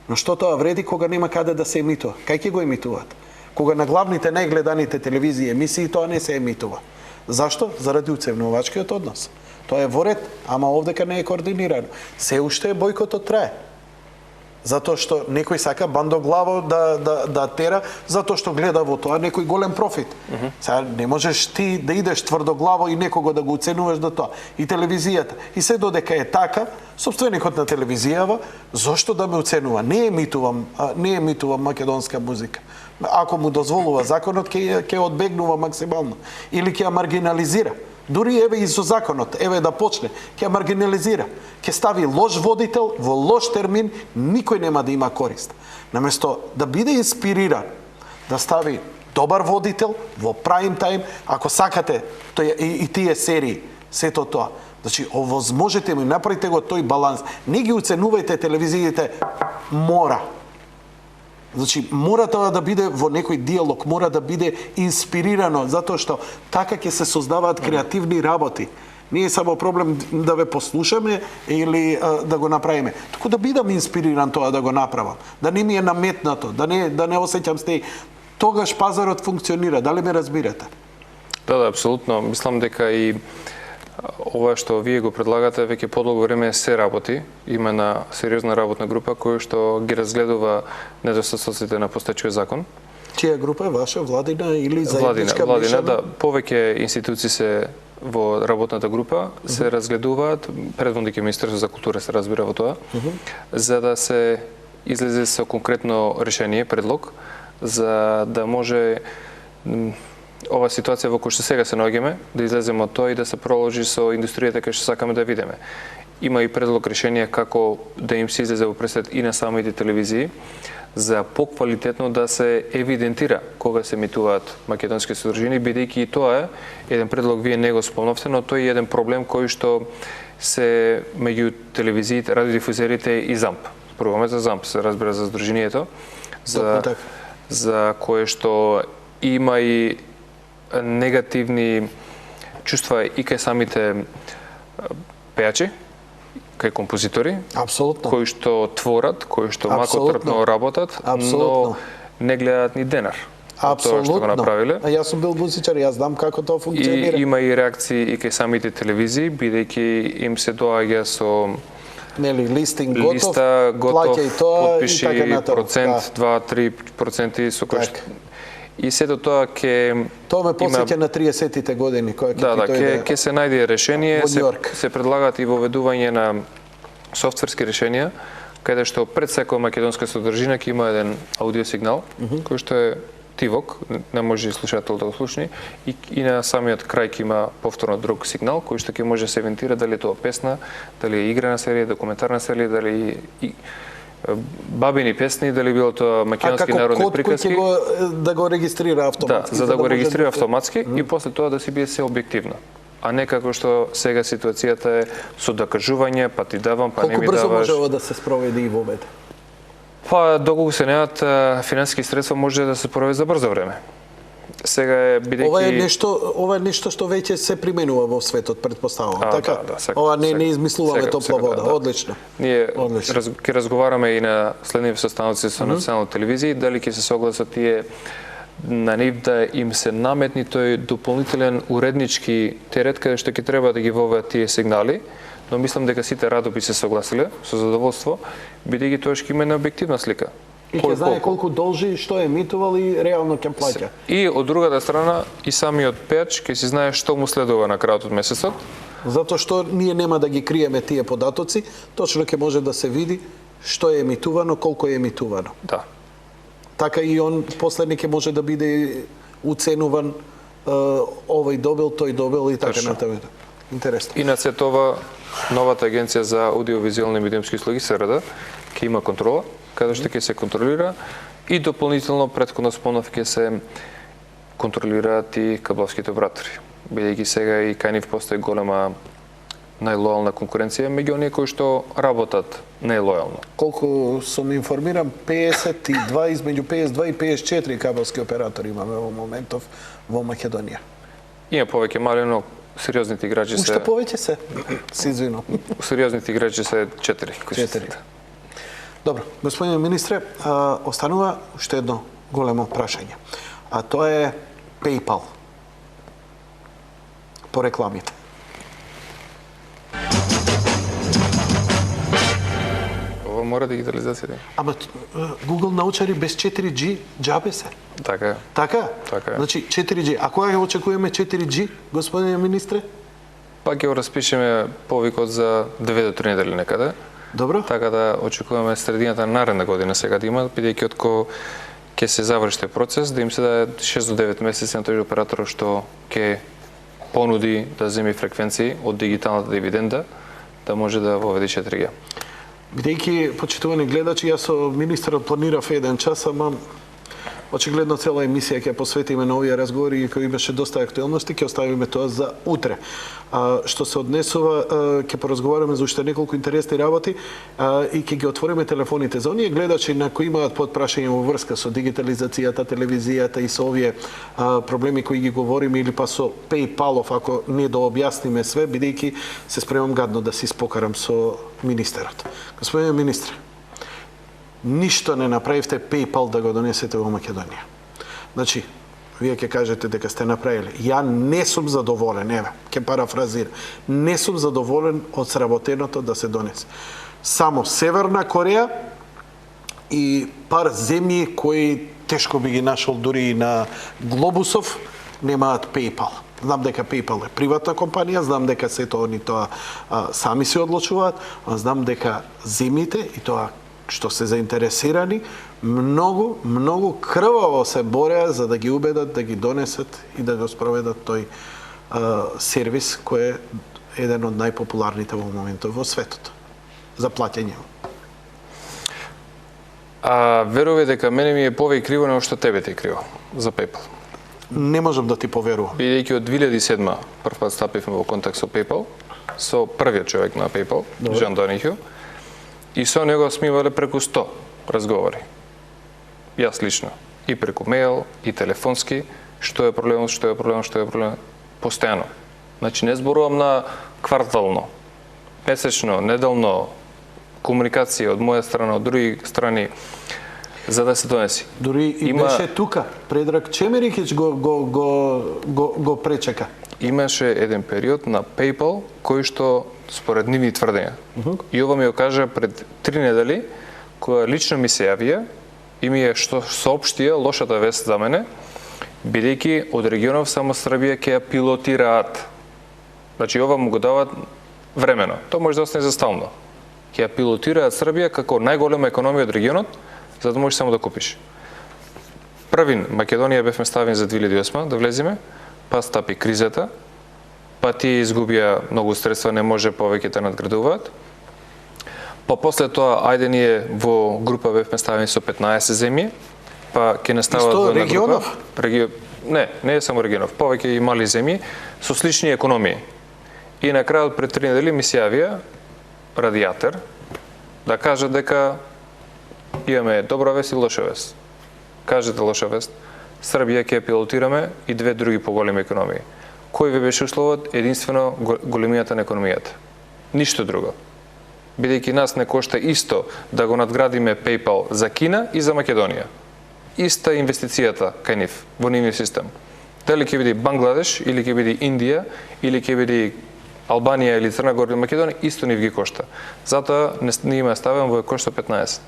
Но што тоа вреди кога нема каде да се емитува? Кај ќе го емитуваат? Кога на главните најгледаните телевизии емисии тоа не се емитува. Зашто? Заради уценувачкиот однос. Тоа е во ред, ама овдека не е координирано. Се уште бойкотот трае. Затоа што некој сака бандоглаво да тера, затоа што гледа во тоа некој голем профит. Сега не можеш ти да идеш тврдоглаво и некого да го уценуваш до тоа. И телевизијата. И се додека е така, сопственикот на телевизијава, зошто да ме уценува? Не емитувам македонска музика. Ако му дозволува законот, ќе одбегнува максимално. Или ќе ја маргинализира. Дури еве и со законот, еве да почне, ќе ја маргинализира. Ќе стави лош водител во лош термин, никој нема да има корист. Наместо да биде инспириран, да стави добар водител во прайм тајм, ако сакате и тие серии, сето тоа. Значи, овозможете ми, направите го тој баланс. Не ги уценувајте телевизиите, мора. Значи, мора тоа да биде во некој диалог, мора да биде инспирирано, затоа што така ќе се создаваат креативни работи. Не е само проблем да ве послушаме или да го направиме. Туку да бидам инспириран тоа да го направам. Да не ми е наметнато, да не осеќам стеј. Тогаш пазарот функционира, дали ме разбирате? Да, апсолутно. Мислам дека и ова што вие го предлагате веќе подолго време се работи. Има една сериозна работна група која што ги разгледува недостатоците на постоечкиот закон. Чија група е ваша, владина или заедничка? Владина, да. Повеќе институции се во работната група се разгледуваат, предводник е Министерството за култура се разбира во тоа, за да се излезе со конкретно решение, предлог, за да може ова ситуација во која што сега се наоѓаме, да излеземе од тоа и да се проложи со индустријата кај што сакаме да видиме. има и предлог решение како да им се излезе во пресед и на самите телевизии за поквалитетно да се евидентира кога се емитуваат македонски содржини, бидејќи и тоа е еден предлог, вие не го спомнавте, но тој е еден проблем кој што се меѓу телевизиите, радиодифузерите и ЗАМП. Прво за ЗАМП се разбира за здруженијето, за кое што има и негативни чувства и кај самите пејачи, кај композитори, Апсолутно. кои што творат, кои што макотрпно работат, но не гледаат ни денар. Тоа што го направиле. А јас сум бил музичар, јас знам како тоа функционира. И има и реакции и кај самите телевизии, бидејќи им се доаѓа со нели листинг готов, листа готов, плаќај тоа подпиши и така натаму. процент, 2-3% со кој што и сето тоа ќе тоа ме потсеќа на 30-тите години кога ќе се најде решение, се предлагаат и воведување на софтверски решенија, каде што пред секоја македонска содржина ќе има еден аудио сигнал, кој што е тивок, не може и слушател да го слушне, и на самиот крај ќе има повторно друг сигнал, кој што ќе може да се евентира дали е тоа песна, дали е играна серија, документарна серија, дали е бабини песни, дали било тоа македонски народни приказки. А како код кој ќе да го регистрира автоматски? Да, за да го регистрира автоматски и после тоа да си биде се објективно. А не како што сега ситуацијата е со докажување, па ти давам, па не ми даваш. Колку брзо може да се спроведе и воведе? Па, доколку се неат финансиски средства, може да се проведе за брзо време. Сега е бидејќи ова е нешто што веќе се применува во светот, претпоставувам, така? Ова не измислуваме топла вода. Одлично. Ние ќе разговараме и на следниви состаноци со национална телевизија дали ќе се согласат тие на нив да им се наметни тој дополнителен уреднички терет каде што ќе треба да ги воведат тие сигнали, но мислам дека сите радо би се согласиле со задоволство, бидејќи тоа ќе има една објективна слика. И ќе знае колку должи, што е емитувал и реално ќе плаќа. И од другата страна и самиот пејач ќе си знае што му следува на крајот од месецот. Затоа што ние нема да ги криеме тие податоци, точно ќе може да се види што е емитувано, колку е емитувано. Да. Така и он после ќе може да биде уценуван овој добил, тој добил и така натаму. Интересно. И на се това новата агенција за аудиовизуелни и медиумски услуги СРД ќе има контрола, каде што ќе се контролира и дополнително претходно спомнав ќе се контролираат и кабловските оператори. Бидејќи сега и кај нив постои голема најлојална конкуренција меѓу оние кои што работат најлојално. Колку сум информиран, 52 измеѓу 52 и 54 кабелски оператори имаме во моментов во Македонија. Има повеќе мали, но сериозните играчи се... Уште повеќе се? Се извинувам. Сериозните играчи се 4. 4. Добро, господине министре, останува уште едно големо прашање. А тоа е PayPal. По рекламите. Ова мора дигитализација. Ама Google научари без 4G џабе се. Така е. Така? Така е. Значи 4G. А кога ќе очекуваме 4G, господине министре? Па ќе го распишеме повикот за 2 до 3 недели некаде. Добро. Така да очекуваме средината на наредна година сега да има, бидејќи откако ќе се заврши процес, да им се даде 6 до 9 месеци на тој оператор што ќе понуди да земи фреквенции од дигиталната дивиденда, да може да воведе 4G. Бидејќи, почитувани гледачи, јас со министерот планирав 1 час, ама очигледно цела емисија ќе посветиме на овие разговори и кои имаше доста актуелности, ќе оставиме тоа за утре. Што се однесува, ќе поразговараме за уште неколку интересни работи и ќе ги отвориме телефоните за оние гледачи на кои имаат подпрашања во врска со дигитализацијата, телевизијата и со овие проблеми кои ги говориме или па со PayPal-ов, ако не да објасниме све, бидејќи се спремам гадно да се испокарам со министерот. Господине министре, ништо не направивте PayPal да го донесете во Македонија. Значи, вие ќе кажете дека сте направиле. Ја не сум задоволен, еве, ќе парафразирам. Не сум задоволен од сработеното да се донесе. Само Северна Кореја и пар земји кои тешко би ги нашол дури и на глобусов, немаат PayPal. Знам дека PayPal е приватна компанија, знам дека сето они тоа сами се одлучуваат, а знам дека земјите и тоа што се заинтересирани, многу крваво се бореа за да ги убедат да ги донесат и да го спроведат тој сервис кој еден од најпопуларните во моментот во светот за плаќање. А верувам дека мене ми е повеќе криво nego што тебе ти е криво за PayPal. Не можам да ти поверувам. Бидејќи од 2007 првпат стапивме во контакт со PayPal, со првиот човек на PayPal, Жан Донихју, и со него сме имале преку 100 разговори. Јас лично. И преку мејл, и телефонски, што е проблемот, што е проблемот, што е проблемот, постојано. Значи не зборувам на квартално, месечно, неделно, комуникација од моја страна, од други страни, за да се донеси. Дури и беше тука, Предраг Чемерикич го пречека. Имаше еден период на PayPal кој што според нивни тврдења. И ова ми го кажа пред 3 недели, која лично ми се јавија и ми е што соопштија лошата вест за мене, бидејќи од регионов само Србија ќе ја пилотираат. Значи ова му го дават времено. Тоа може да остане за стално. Ќе ја пилотираат Србија како најголема економија од регионот, за да можеш само да купиш. Првин, Македонија бевме ставени за 2008 да влеземе, па стапи кризата, па тие изгубија многу средства, не може повеќе да надградуваат. Па после тоа, ајде ние во група бевме ставени со 15 земји, па ќе не стават во една регионов? група. Не е само регионов, повеќе и мали земји со слични економии. И на крајот пред 3 недели ми се јавија Радиатор да кажа дека имаме добра вест и лоша вест. Кажете лоша вест, Србија ќе пилотираме и 2 други поголеми економии. Кој ви беше условот? Единствено големината на економијата. Ништо друго. Бидејќи нас не кошта исто да го надградиме PayPal за Кина и за Македонија. Иста инвестицијата кај нив, во нивниот систем. Дали ќе биде Бангладеш, или ќе биде Индија, или ќе биде Албанија или Црна Гора или Македонија, исто нив ги кошта. Затоа не има ставам во кошта 15.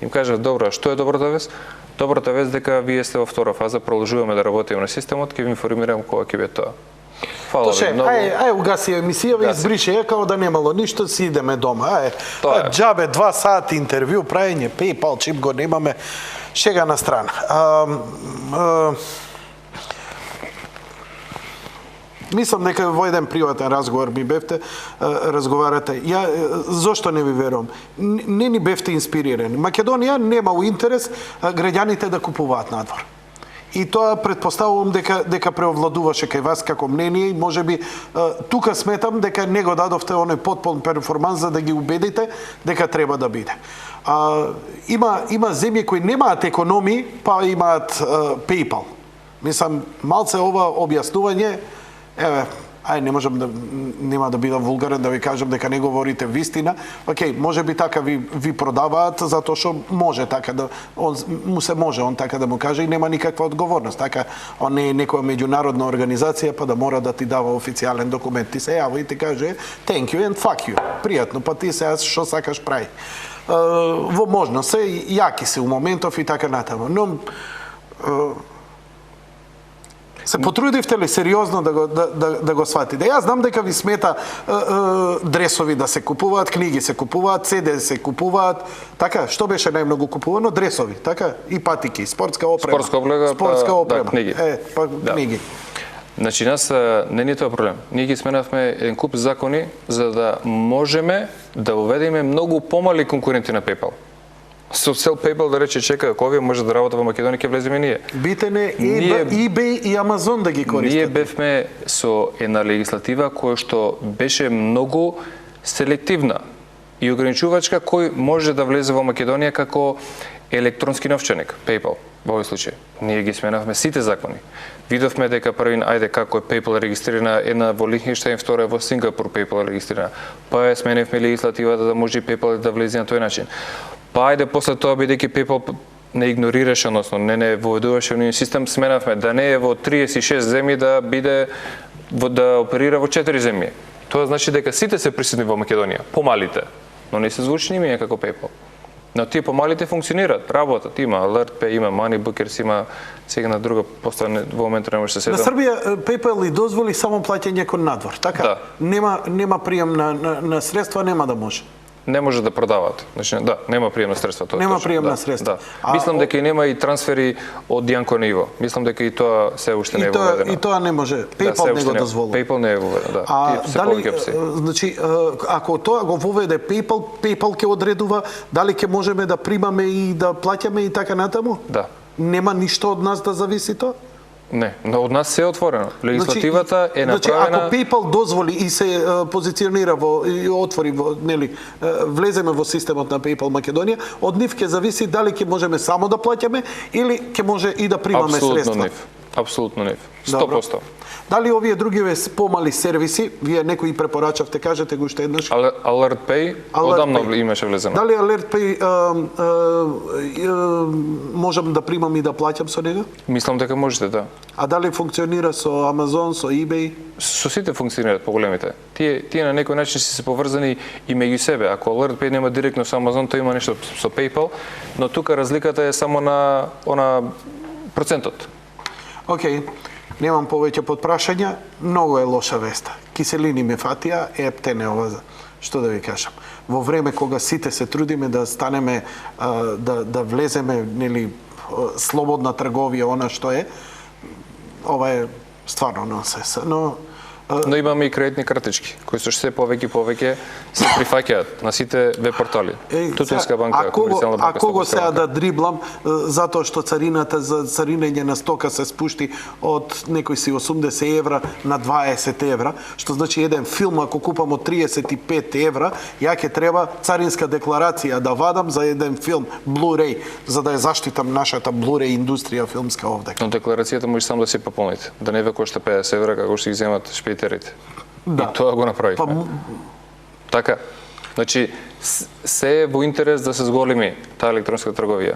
Им кажав, добро, што е добрата вест? Добрата вест дека вие сте во втора фаза, продолжуваме да работиме на системот, ќе ви информирам кога ќе биде тоа. Фала ви многу. Ај угаси емисијава, избрише ја као да немало ништо, си идеме дома. Тоа е. Џабе 2 сати интервју, праење, PayPal, чип го немаме, шега на страна. Мислам дека во еден приватен разговор ми бевте, разговарате. Зошто не ви верувам? Не ни бевте инспирирани. Македонија нема интерес граѓаните да купуваат надвор. И тоа предпоставувам дека преовладуваше кај вас како мнение и можеби тука сметам дека не го дадовте оној потполн перформанс за да ги убедите дека треба да биде. Има земји кои немаат економии, па имаат PayPal. Мислам, малце ова објаснување, нема да бидам вулгарен да ви кажам дека не говорите вистина. Океј, може би така ви продаваат затоа што може така да он така да му каже и нема никаква одговорност. Така он не е некоја меѓународна организација па да мора да ти дава официјален документ. Ти се јава и ти каже thank you and fuck you. Пријатно, па ти се што сакаш прави. Во можност се јаки се у моментов и така натаму. Но се потрудивте ли сериозно да го сватите? Јас знам дека ви смета дресови да се купуваат, книги се купуваат, CD се купуваат, така, што беше најмногу купувано? Дресови, така? И патики, спортска опрема. Спортска опрема, книги. Книги. Значи, нас не ни тоа проблем. Ние ги сменавме еден куп закони за да можеме да уведеме многу помали конкуренти на PayPal. Со цел PayPal да рече, чека, ако овие може да работат во Македонија, ќе влеземе ние. Битене eBay и Amazon да ги користат. Ние бевме со една легислатива која што беше многу селективна и ограничувачка кој може да влезе во Македонија како електронски новчаник, PayPal, во овој случај. Ние ги сменавме сите закони. Видовме дека првин, како е PayPal регистрирана, една во Лихтенштајн, втора во Сингапур PayPal регистрирана. Па ја сменивме легислативата да може PayPal да влезе на тој начин. Па после тоа, бидејќи PayPal не игнорираше, односно не воведуваше во нивниот систем, сменавме да не е во 36 земји да биде да оперира во 4 земји. Тоа значи дека сите се присутни во Македонија, помалите, но не се звучни имиња како PayPal. Но тие помалите функционираат, работат, има AlertPay, има MoneyBookers, има сега на друга поставена во моментот не може да се седа. На Србија PayPal ли дозволи само плаќање кон надвор, така? Да. Нема прием на средства, нема да може. не може да продаваат. Значи, да, нема приемна средства. Тоа е Нема точно. приемна средства. Да. Мислам дека и нема и трансфери од Јанко на Иво. Мислам дека и тоа се уште не е воведено. И тоа не може. PayPal не го дозволува. PayPal не е воведено, да. А се дали, повеќе опции. значи, ако тоа го воведе PayPal ќе одредува дали ќе можеме да примаме и да плаќаме и така натаму? Да. Нема ништо од нас да зависи тоа? Не, но од нас се е отворено. Легислативата е направена... Значи, ако PayPal дозволи и се позиционира и отвори, нели, влеземе во системот на PayPal Македонија, од нив ќе зависи дали ќе можеме само да плаќаме или ќе може и да примаме средства. Апсолутно нив. 100%. Дали овие другиве помали сервиси, вие некои препорачавте, кажете го уште еднаш? Alert Pay, одамна имаше влезено. Дали Alert Pay можам да примам и да плаќам со него? Мислам дека можете, да. А дали функционира со Amazon, со eBay? Со сите функционираат поголемите. Тие на некој начин се поврзани и меѓу себе. Ако Alert Pay нема директно со Amazon, тоа има нешто со PayPal, но тука разликата е само на процентот. Океј. Немам повеќе подпрашања, многу е лоша веста. Киселини ме фатија, ептене ова, што да ви кажам. Во време кога сите се трудиме да станеме, да влеземе, нели, слободна трговија, она што е, ова е стварно нонсенс. Но имаме и кредитни картички, кои се се повеќе се прифаќаат на сите веб портали. Тутунска банка, Комерцијална банка, Ако го сега да дриблам, затоа што царината за царинење на стока се спушти од некои си 80 евра на 20 евра, што значи еден филм ако купам од 35 евра, ја ќе треба царинска декларација да вадам за еден филм Blu-ray, за да ја заштитам нашата Blu-ray индустрија филмска овде. Но декларацијата може сам да се пополните, да не ве кошта 50 евра како што ги земат шпејтерите. Да. И тоа го направивме. Така. Значи, се е во интерес да се зголеми таа електронска трговија.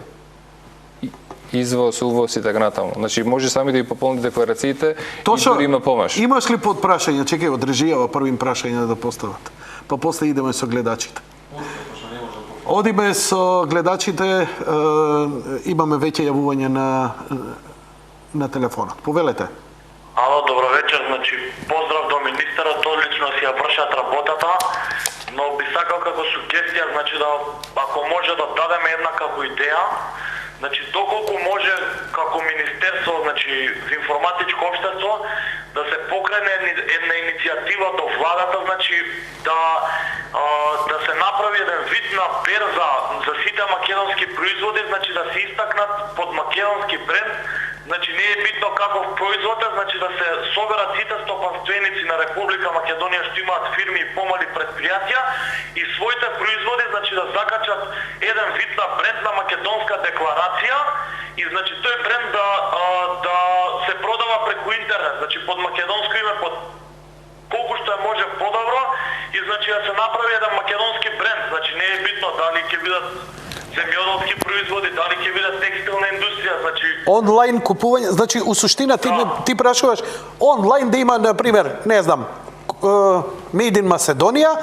Извоз, увоз и така натаму. Значи, може сами да ги пополните декларациите и дури има помаш. Имаш ли подпрашања? Чекај, од режијава првим прашања да постават. Па после идеме со гледачите. Одиме со гледачите, имаме веќе јавување на телефонот. Повелете. Ало, добро вечер, значи поздрав до министерот, одлично си ја вршат работата, но би сакал како сугестија, значи да ако може да дадеме една како идеја, значи доколку може како министерство, значи за информатичко општество, да се покрене една иницијатива до владата, значи да се направи еден вид на берза за сите македонски производи, значи да се истакнат под македонски бренд. Значи не е битно каков производ е, значи да се соберат сите стопанственици на Република Македонија што имаат фирми и помали предпријатија и своите производи, значи да закачат еден вид на бренд на македонска декларација и значи тој бренд да се продава преку интернет, значи под македонско име, под колку што е може подобро и значи да се направи еден македонски бренд, значи не е битно дали ќе бидат земјоделски производи, дали ќе бидат текстилна индустрија, значи онлайн купување, значи у суштина ти прашуваш онлайн да има на пример, не знам, Made in Macedonија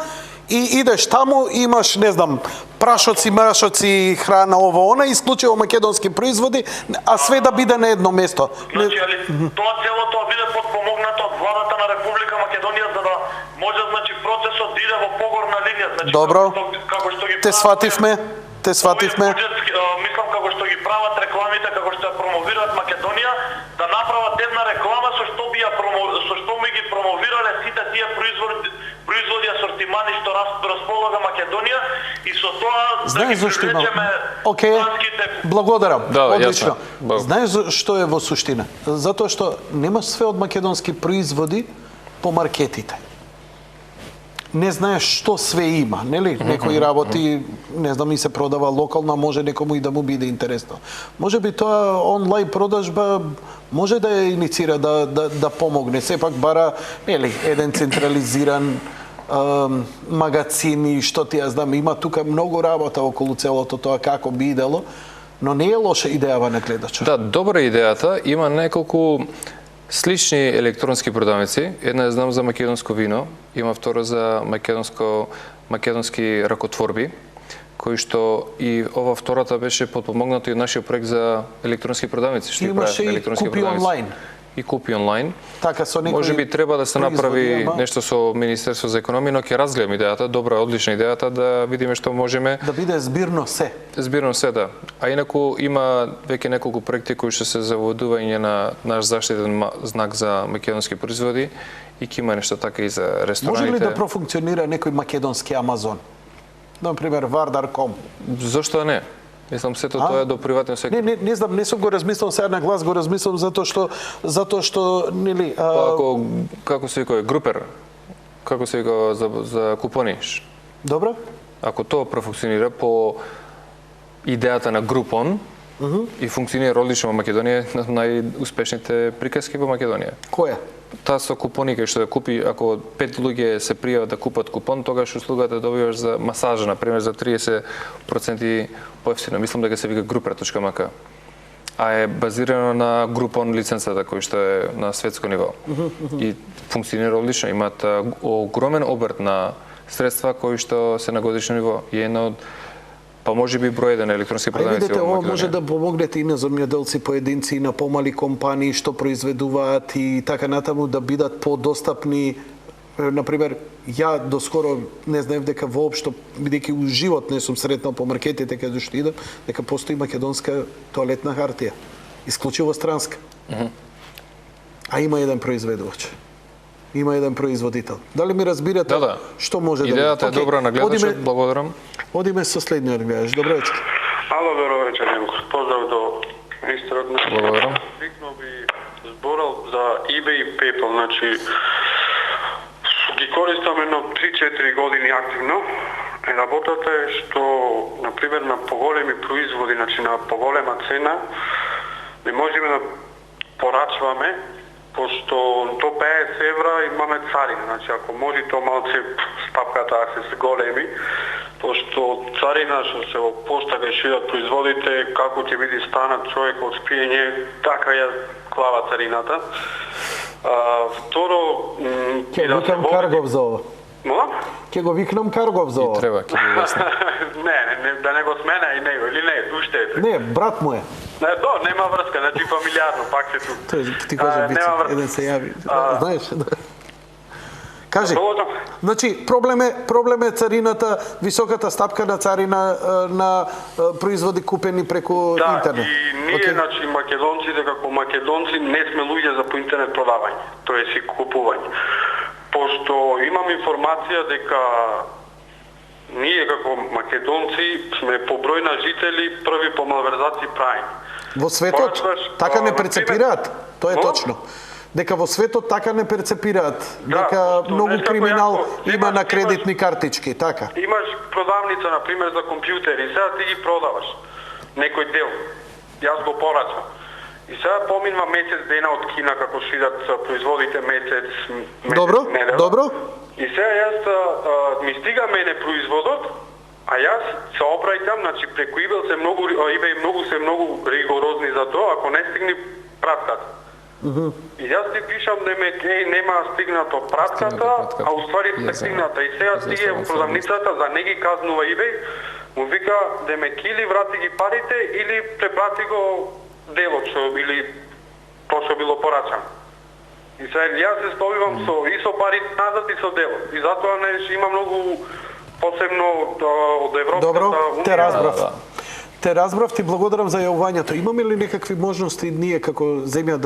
и идеш таму, имаш, не знам, прашоци, мрашоци, храна, ово, она, исклучиво македонски производи, а све да биде на едно место. Значи, али тоа целото биде подпомогнато од владата на Република Македонија за да може, значи, процесот да иде во погорна линија, значи Добро, како што ги те свативме. Мислам како што ги прават рекламите, како што ја промовираат Македонија, да направат една реклама со што би ги промовирале сите тие производи асортимани што располага Македонија и со тоа да ги привлечеме данските. Благодарам. Да, одлично. јасно. Знаеш што е во суштина? Затоа што немаш све од македонски производи по маркетите. Не знаеш што све има, нели? Некои работи, не знам, и се продава локално, може некому и да му биде интересно. Може би тоа онлайн продажба може да ја иницира, да помогне. Сепак бара, нели, еден централизиран магазин и што ти ја знам, има тука многу работа околу целото тоа како би идело, но не е лоша идејава на гледачот. Да, добра идејата, има неколку слични електронски продавници. Една знам за македонско вино, има втора за македонски ракотворби, кои што и ова втората беше подпомогната и од нашиот проект за електронски продавници, што имаше и електронски купи продавници. онлайн. и купи онлайн. Така, со некои Може би треба да се направи производи, ама нешто со Министерство за економија, но ќе разгледам идејата, добра, одлична идејата, да видиме што можеме. да биде збирно се. Збирно се, да. А инаку има веќе неколку проекти кои што се за воведување на наш заштитен знак за македонски производи и ќе има нешто така и за рестораните. Може ли да профункционира некој македонски Амазон? Например, Vardar.com. Зошто не? Мислам, сето тоа е до приватен сектор. Не знам, не сум го размислил сега на глас, го размислам затоа што нели Ако, како се вика, групер, како се вика за купони. Добро? Ако тоа профункционира по идејата на Групон и функционира одлично во Македонија, една од најуспешните приказки во Македонија. Која? Таа со купони кај што да купи, ако 5 луѓе се пријават да купат купон, тогаш услугата добиваш за масажа, например, за 30% поевтино. Мислам дека се вика Gruper.mk. А е базирано на Групон лиценцата кој што е на светско ниво. И функционира одлично, имаат огромен обрт на средства кои што се на годишно ниво. И една од па може би број еден електронски продавници видите, во ова Македонија. може да помогнете и на земјоделци поединци, и на помали компании што произведуваат и така натаму да бидат подостапни. Например, ја доскоро не знаев дека воопшто, бидејќи у живот не сум сретнал по маркетите каде што идам, дека постои македонска тоалетна хартија, исклучиво странска. А има еден произведувач. Има еден производител. Дали ми разбирате Да. што може да биде? Идејата е добра на гледачот, благодарам. Одиме со следниот гледач. Добро вечер. Ало, добро вечер, Немко. Поздрав до министерот. Благодарам. Викно би зборал за eBay и PayPal, значи ги користам едно 3-4 години активно. Работата е што, например, на поголеми производи, значи на поголема цена, не можеме да порачваме, пошто до 50 евра имаме царина. Значи, ако може то малце стапката, ако се големи, пошто царина што се во пошта кај шидат производите, како ќе биде станат човек од спиење, така ја клава царината. Второ, Ќе го викнам Каргов за ова. Мола? Ќе го викнам Каргов за ова. Треба, ќе ви објаснам. не, да не го смена и него, или не, уште е. Не, брат му е. Не, нема врска, значи фамилиарно, пак се тук. Тој ти кажа нема Бицо, врска. еден се јави. Знаеш, да. Кажи. Доволно. Значи, проблем е царината, високата стапка на царина на производи купени преку Да, интернет. и ние, Океј. значи, македонците, како македонци, не сме луѓе за по интернет продавање, тоа си купување. Пошто имам информација дека ние, како македонци, сме по број на жители први по малверзации прајни. Во светот Порачваш, така не на перцепираат, тоа е Мола? точно. Дека во светот така не перцепираат, Да, дека што многу знаеш како криминал јако, има на имаш- кредитни картички, така. Имаш продавница, например, за компјутери, сега ти ги продаваш некој дел. Јас го порачам. И сега поминува месец дена од Кина како шидат производите месец Добро, недела. добро. И сега јас ми стига мене производот, а јас се обраќам, значи преку eBay се многу ригорозни за тоа, ако не стигне пратката. И јас ти пишам нема стигнато пратката, а уствари стигната. И сега стиге во продавницата, за не ги казнува eBay, му вика кили врати ги парите или препрати го делот или тоа што било порачано. И сега јас се стовивам со парите назад и со делот. И затоа има многу посебно од Европската Добро, унија. те разбрав. Те разбрав, ти благодарам за јавувањето. Имаме ли некакви можности ние како земја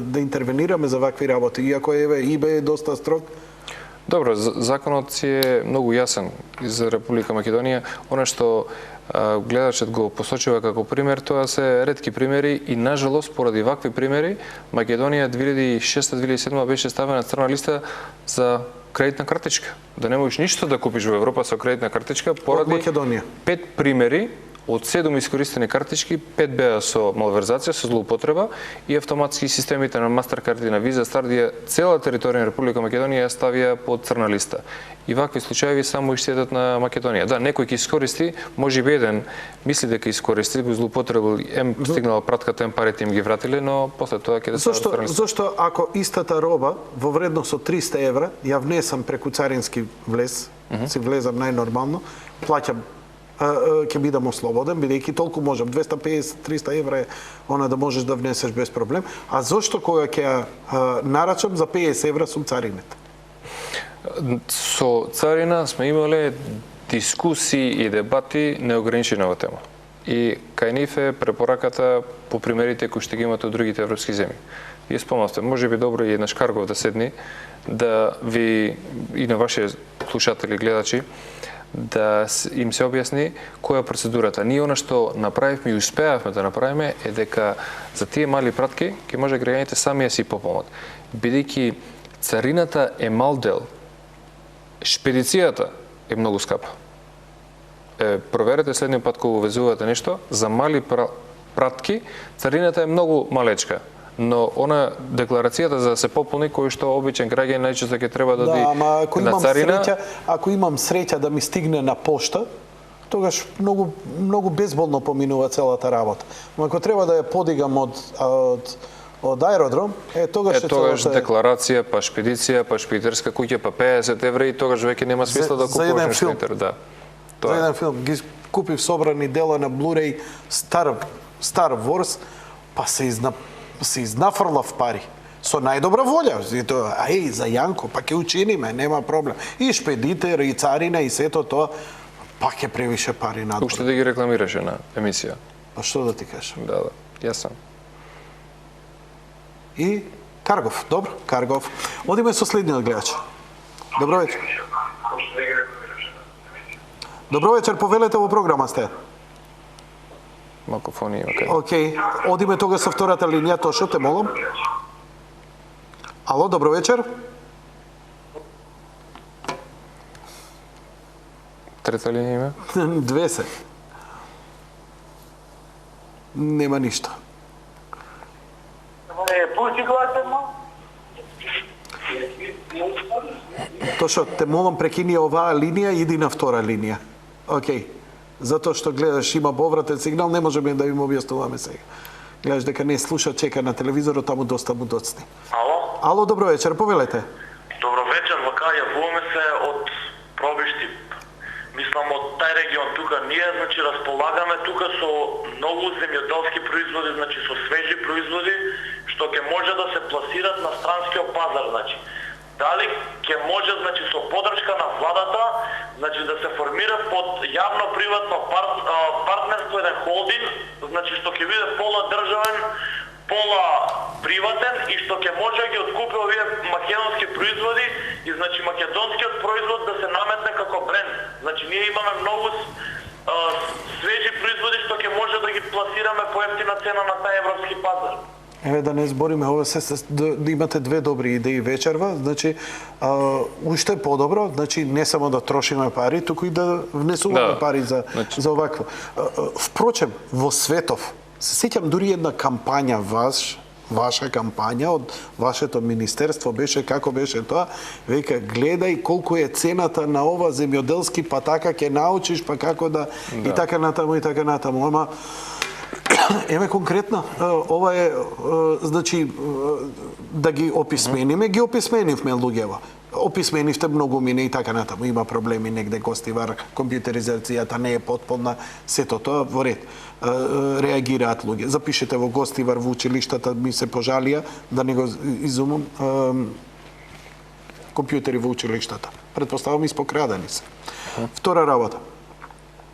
да интервенираме за вакви работи? Иако eBay е доста строг. Добро, законот си е многу јасен за Република Македонија. Она што гледачот го посочува како пример, тоа се ретки примери и нажалост поради вакви примери Македонија 2006-2007 беше ставена на црна листа за кредитна картичка. Да не можеш ништо да купиш во Европа со кредитна картичка поради Македонија. 5 примери од 7 искористени картички, 5 беа со малверзација, со злоупотреба и автоматски системите на Mastercard и на Visa Stardија цела територија на Република Македонија ја ставија под црна листа. И вакви случаи само иштедат на Македонија. Да, некој ќе искористи, можеби еден мисли дека искористи, го злоупотребил, стигнала пратката, парите им ги вратиле, но после тоа ќе да стават црна листа. Зошто ако истата роба во вредност од 300 евра, ја внесам преку царински влез, си влезам најнормално, плаќам ќе бидам ослободен, бидејќи толку можам, 250-300 евра е она да можеш да внесеш без проблем. А зошто кога ќе нарачам за 50 евра сум царината? Со царина сме имале дискусии и дебати неограничени во тема. И кај нив е препораката по примерите кои што ги имате од другите европски земји. Вие спомнавте, може би добро и еднаш Каргов да седни, да ви и на ваши слушатели, гледачи, да им се објасни која е процедурата. Ние она што направивме и успеавме да направиме е дека за тие мали пратки ќе може граѓаните сами да си пополнат. Бидејќи царината е мал дел, шпедицијата е многу скапа. Проверете следниот пат кога увезувате нешто, за мали пратки царината е многу малечка. Но она декларацијата за да се пополни кој што обичен граѓанин најчесто ќе треба да оди на царина. Ако имам среќа да ми стигне на пошта, тогаш многу безболно поминува целата работа. Но ако треба да ја подигам од аеродром, тогаш декларација, па шпедиција, па шпедитерска куќа, па 50 евра и тогаш веќе нема смисла да купуваш нешто на интернет. Да. За еден филм ги купив собрани дела на Blu-ray Star Wars, па се изнафрлав пари. Со најдобра волја. За Јанко, па ќе учиниме, нема проблем. И шпедитер, и царина, и сето тоа, па ќе превише пари надвор. Уште да ги рекламираше на емисија. Па што да ти кажам? Да, јас сам. И Каргов, добро, Каргов. Одиме со следниот гледач. Добро вечер. Добро вечер, повелете во програма сте. Малку фони има кај. Океј, одиме тога со втората линија, Тошо, те молам. Ало, добро вечер. Трета линија има? Две се. Нема ништо. Пусти гласено. Тошо, те молам прекини оваа линија, иди на втора линија. Океј. Затоа што гледаш има повратен сигнал, не можеме да им објаснуваме сега. Гледаш дека не слуша, чека на телевизорот, таму доста му доцни. Ало? Ало, добро вечер, повелете. Добро вечер, вака јавуваме се од Пробишти. Мислам од тај регион тука. Ние располагаме тука со многу земјоделски производи, со свежи производи што ќе може да се пласират на странскиот пазар, Дали ќе може со поддршка на владата, да се формира под јавно-приватно партнерство еден холдинг, што ќе биде пола државен, пола приватен и што ќе може да ги откупи овие македонски производи и македонскиот производ да се наметне како бренд. Ние имаме многу свежи производи што ќе може да ги пласираме по ефтина цена на тај европски пазар. Еве да не збориме, ова да имате две добри идеи вечерва, уште подобро, не само да трошиме пари, туку и да внесуваме пари за овакво. Впрочем, во светов, се сеќам дури една кампања ваша кампања од вашето министерство беше како беше тоа, века гледај колку е цената на ова земјоделски, па така ќе научиш, па како да и така натаму, ама еве конкретно, ова е, да ги описмениме, ги описменивме луѓево. Описменивте многу мине и така натаму. Има проблеми негде, гостивар, компјутеризацијата не е потполна, сето тоа во ред. Реагираат луѓе. Запишете во гостивар во училиштата, ми се пожалија, да не го изумам, компјутери во училиштата. Предпоставам испокрадани се. Втора работа.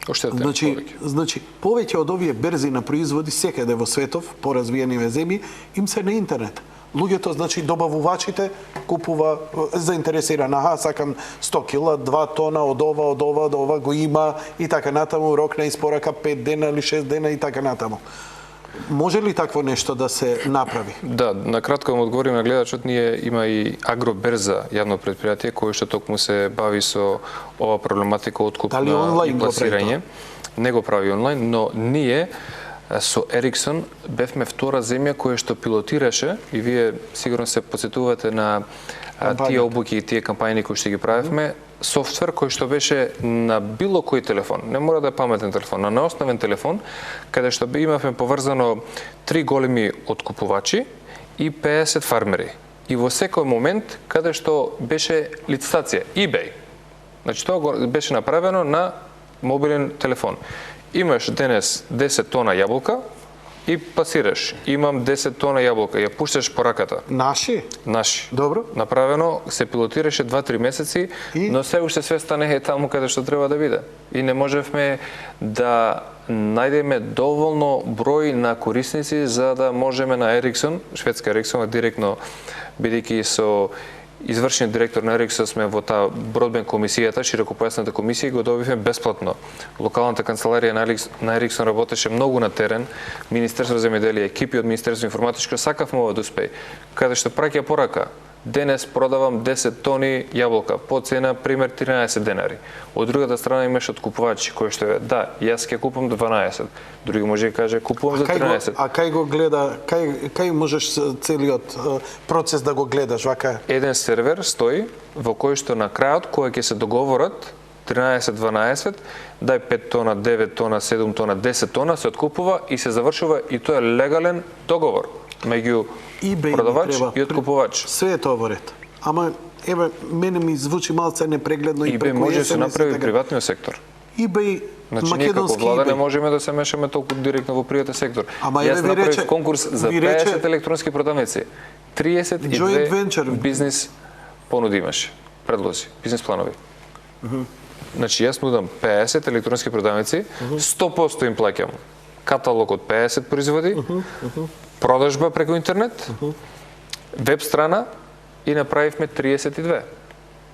Повеќе од овие берзи на производи секаде во светов, поразвиениве земји, им се на интернет. Луѓето, добавувачите, купува заинтересиран, сакам 100 кила, 2 тона од ова, го има и така натаму, рок на испорака 5 дена или 6 дена и така натаму. Може ли такво нешто да се направи? Да, на кратко да му одговорим на гледачот, ние има и Агроберза, јавно предпријатие, кое што токму се бави со ова проблематика откуп и пласирање. Не го прави онлайн, но ние со Ериксон бевме втора земја која што пилотираше, и вие сигурно се подсетувате на тие обуки и тие кампањи кои што ги правевме, софтвер кој што беше на било кој телефон, не мора да е паметен телефон, но на основен телефон, каде што имавме поврзано 3 големи откупувачи и 50 фармери. И во секој момент каде што беше лицитација, eBay. Тоа беше направено на мобилен телефон. Имаш денес 10 тона јаболка и пасираш. Имам 10 тона јаболка, ја пушташ по раката. Наши? Наши. Добро. Направено, се пилотираше 2-3 месеци, но се уште свеста не е таму каде што треба да биде. И не можевме да најдеме доволно број на корисници за да можеме на Ериксон, шведска Ериксон, директно бидејќи со извршниот директор на Ериксон сме во таа бродбен комисијата, широкопојасната комисија, го добивме бесплатно. Локалната канцеларија на Ериксон работеше многу на терен, Министерство за земјоделие, екипи од Министерство информатичко, сакавме ова да успее. Каде што праќа порака, денес продавам 10 тони јаболка по цена пример 13 денари. Од другата страна имаш откупувачи кои што е да, јас ќе купам 12. Други може да каже купувам за 13. А кај го гледа, кај можеш целиот процес да го гледаш вака? Еден сервер стои во кој што на крајот кој ќе се договорат 13-12, дај 5 тона, 9 тона, 7 тона, 10 тона се откупува и се завршува и тоа е легален договор меѓу продавач и откупувач. Све е тоа во ред. Ама еве мене ми звучи малце непрегледно и eBay преку може да се SMS направи и така. приватниот сектор. eBay, Значи, ние како македонски влада не eBay. можеме да се мешаме толку директно во приватен сектор. Ама Јас еве ви направив рече- конкурс за ви 50 рече- електронски продавници. 32 Joint venture. бизнис понуди имаше, предлози, бизнис планови. Значи, јас нудам 50 електронски продавници, 100% им плаќам каталог од 50 производи, продажба преку интернет, веб страна и направивме 32.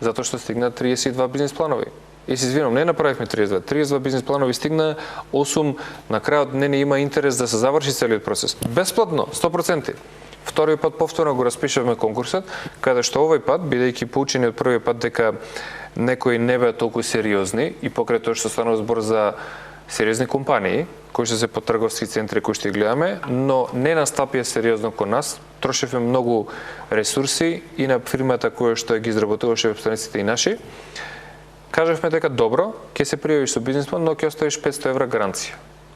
Затоа што стигна 32 бизнис планови. И се извинувам, не направивме 32. 32 бизнис планови стигна, 8 на крајот не има интерес да се заврши целиот процес. Бесплатно, 100%. Вториот пат повторно го распишавме конкурсот, каде што овој пат, бидејќи поучени од првиот пат дека некои не беа толку сериозни и покрај тоа што станува збор за сериозни компании, кои што се по трговски центри кои што ги гледаме, но не настапија сериозно кон нас. Трошевме многу ресурси и на фирмата која што ги изработуваше веб-страниците и наши. Кажавме дека добро, ќе се пријавиш со бизнис план, но ќе оставиш 500 евра гаранција.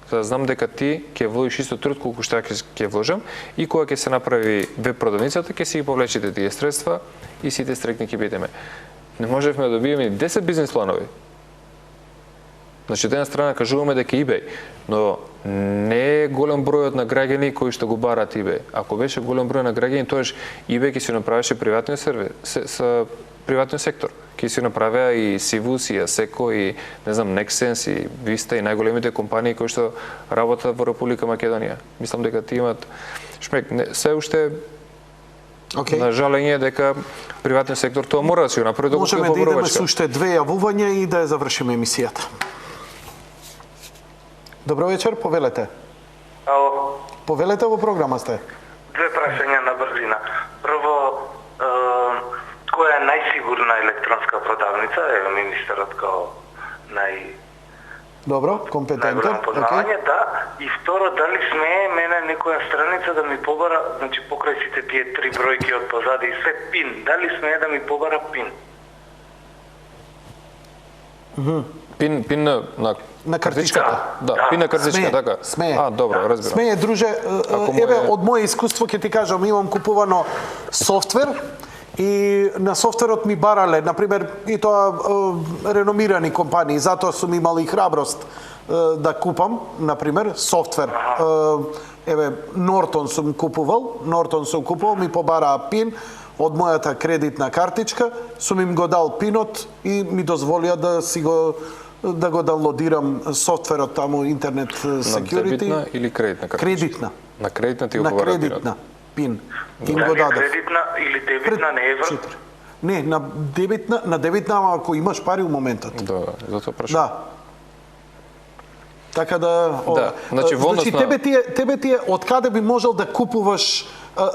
За да знам дека ти ќе вложиш исто труд колку што ќе вложам и кога ќе се направи веб продавницата, ќе си ги повлечете тие средства и сите стрекни ќе бидеме. Не можевме да добиеме 10 бизнис планови. Значи, од една страна кажуваме дека eBay, но не е голем бројот на граѓани кои што го барат eBay. Ако беше голем број на граѓани, тоаш eBay ќе си направеше приватниот сервис, приватниот сектор. Ќе си направеа и Sivus, и Asseco, и не знам, Nexense, и Vista, и најголемите компании кои што работат во Република Македонија. Мислам дека ти имат шмек. Se уште на жалење дека приватниот сектор тоа мора да си го направи доколку Можеме да идеме со уште две јавувања и да ја завршиме емисијата. Добро вечер, повелете. Ало, Повелете во програма сте. две прашања на брзина. Прво, која е најсигурна електронска продавница? Ево министерот као Добро, компетентен. најголемо познавање, да. И второ, дали смее мене некоја страница да ми побара, значи покрај сите тие 3 бројки од позади и се пин, дали смее да ми побара пин? Пин на картичката. Да, пин на картичка, Смее, така. смее. А, добро, разбирам. Смее, друже, еве од моје искуство ќе ти кажам, имам купувано софтвер и на софтверот ми барале, например, и тоа реномирани компании, затоа сум имал и храброст да купам, например, софтвер. Еве, Norton сум купувал, ми побараа пин од мојата кредитна картичка, сум им го дал пинот и ми дозволија да го даунлодирам софтверот таму, интернет security. На дебитна или кредитна картичка? Кредитна. На кредитна ти го На побара кредитна пин. Им го Дали дадов. кредитна или дебитна не е врт? Не, на дебитна, ама ако имаш пари у моментот. Да, затоа прашам. Да. Така да, Да, значи во однос на- тебе ти е од каде би можел да купуваш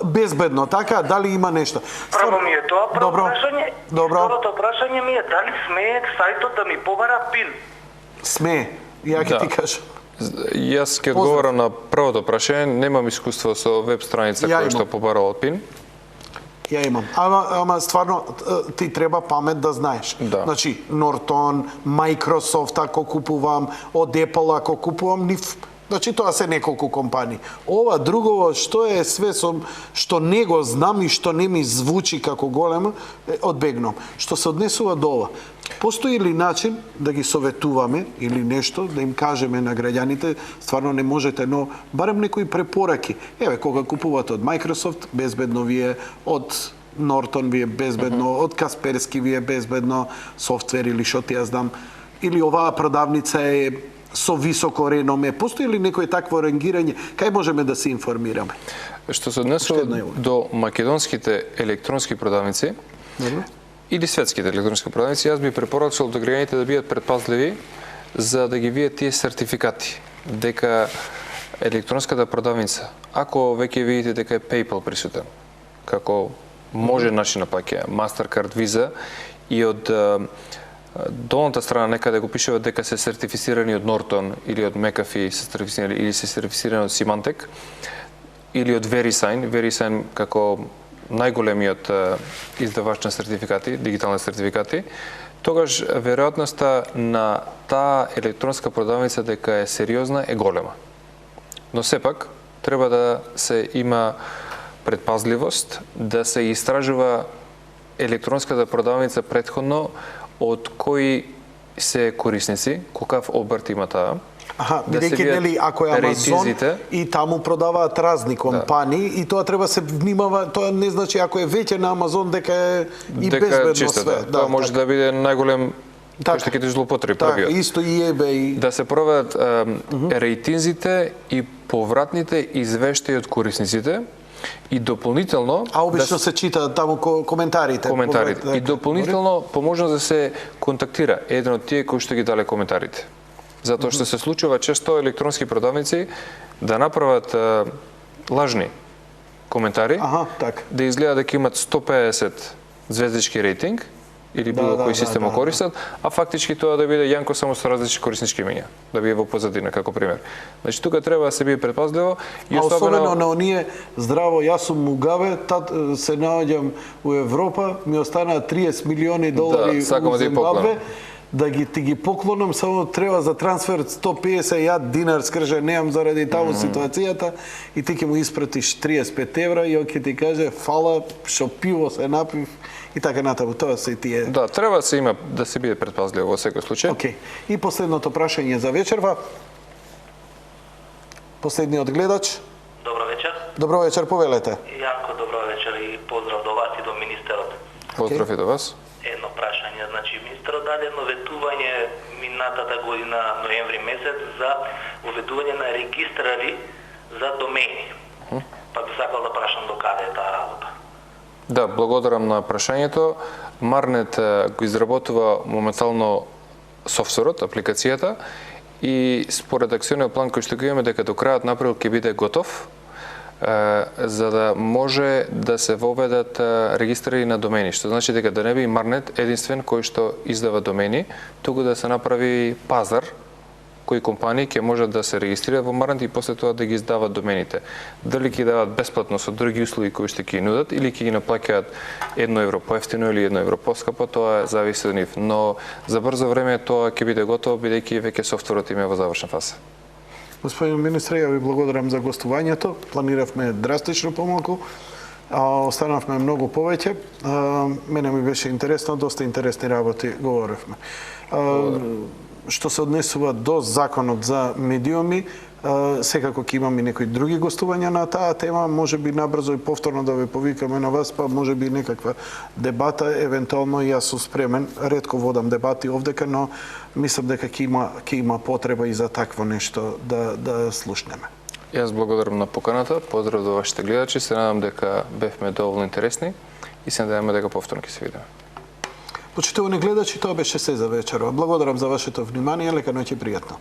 безбедно, така? Дали има нешто? Прво ми е тоа прво Добро. прашање. Добро. Второто прашање ми е дали смее сајтот да ми побара пин? Смее. Ја ќе Да. ти кажам. Јас ќе одговорам на првото прашање, немам искуство со веб страница Ја која што имам. побара од пин. Ја имам. Ама стварно ти треба памет да знаеш. Да. Значи, Norton, Microsoft ако купувам, од Apple ако купувам, нив Значи тоа се неколку компании. Ова друго што е све што не го знам и што не ми звучи како големо, одбегнам. Што се однесува до ова. Постои ли начин да ги советуваме или нешто, да им кажеме на граѓаните, стварно не можете, но барем некои препораки. Еве, кога купувате од Microsoft, безбедно ви е, од Norton ви е безбедно, од Касперски ви е безбедно, софтвер или што ти ја знам, или оваа продавница е со високо реноме. Постои ли некој такво рангирање? Кај можеме да се информираме? Што се однесува до македонските електронски продавници, или светските електронски продавници, јас би препорачал до граѓаните да бидат предпазливи за да ги видат тие сертификати дека електронската продавница, ако веќе видите дека е PayPal присутен, како може начин на плаќање, Mastercard, Visa, и од долната страна некаде го пишува дека се сертифицирани од Norton или од McAfee се сертифицирани, или се сертифицирани од Symantec или од VeriSign како најголемиот издавач на сертификати, дигитални сертификати, тогаш веројатноста на таа електронска продавница дека е сериозна е голема. Но сепак треба да се има предпазливост, да се истражува електронската продавница претходно од кои се корисници, колкав обрт има таа. Бидејќи нели ако е Амазон и таму продаваат разни компании и тоа треба се внимава, тоа не значи ако е веќе на Амазон дека е и безбедно све. Тоа може да биде најголем кој што ќе ти злоупотреби првиот. Исто и eBay. Да се проведат рейтинзите и повратните извештаи од корисниците и дополнително обично се читаат таму коментарите. И дополнително поможно да се контактира еден од тие кои што ги дале коментарите. Затоа што се случува често електронски продавници да направат лажни коментари, да изгледа дека имат 150 звездички рейтинг или било кој систем користат, а фактички тоа да биде Јанко само со различни кориснички имиња, да биде во позадина како пример. Значи тука треба да се биде предпазливо и особено на оние здраво, јас сум мугаве, се наоѓам у Европа, ми останаа 30 милиони долари у Зимбабве. Да ти ги поклонам, само треба за трансфер 150 динар скрже, неам заради таму ситуацијата и ти ќе му испратиш 35 евра и он ќе ти каже фала, шо пиво се напив и така натаму. Тоа се тие. Да, треба се има да се биде предпазливо во секој случај. Океј. И последното прашање за вечерва. Последниот гледач. Добро вечер. Добро вечер, повелете. Јанко, добро вечер и поздрав до вас и до министерот. Поздрав и до вас. Едно прашање, значи министерот даде едно ветување минатата година ноември месец за уведување на регистрари за домени. Па би сакал да прашам до каде е таа работа. Да, благодарам на прашањето. Марнет го изработува моментално софтверот, апликацијата и според акциониот план кој што го имаме дека до крајот на април ќе биде готов, за да може да се воведат регистри на домени, што значи дека да не би Марнет единствен кој што издава домени, туку да се направи пазар кои компании ќе можат да се регистрираат во Марнет и после тоа да ги издават домените. Дали ќе дават бесплатно со други услуги кои што ќе ги нудат или ќе ги наплаќаат 1 евро поевтино или 1 евро поскапо, тоа зависи од нив. Но за брзо време тоа ќе биде готово бидејќи веќе софтверот им е во завршна фаза. Господин министре, ја ви благодарам за гостувањето. Планиравме драстично помалку, останавме многу повеќе. Мене ми беше интересно, доста интересни работи говоревме. Што се однесува до законот за медиуми, секако ќе имаме некои други гостувања на таа тема, може би набрзо и повторно да ве повикаме на вас, па може би некаква дебата, евентуално јас сум спремен, ретко водам дебати овдека, но мислам дека ќе има потреба и за такво нешто да слушнеме. Јас благодарам на поканата, поздрав до вашите гледачи, се надам дека бевме доволно интересни и се надеваме дека повторно ќе се видиме. Почитувани гледачи, тоа беше се за вечерва. Благодарам за вашето внимание, лека ноќ и пријатно.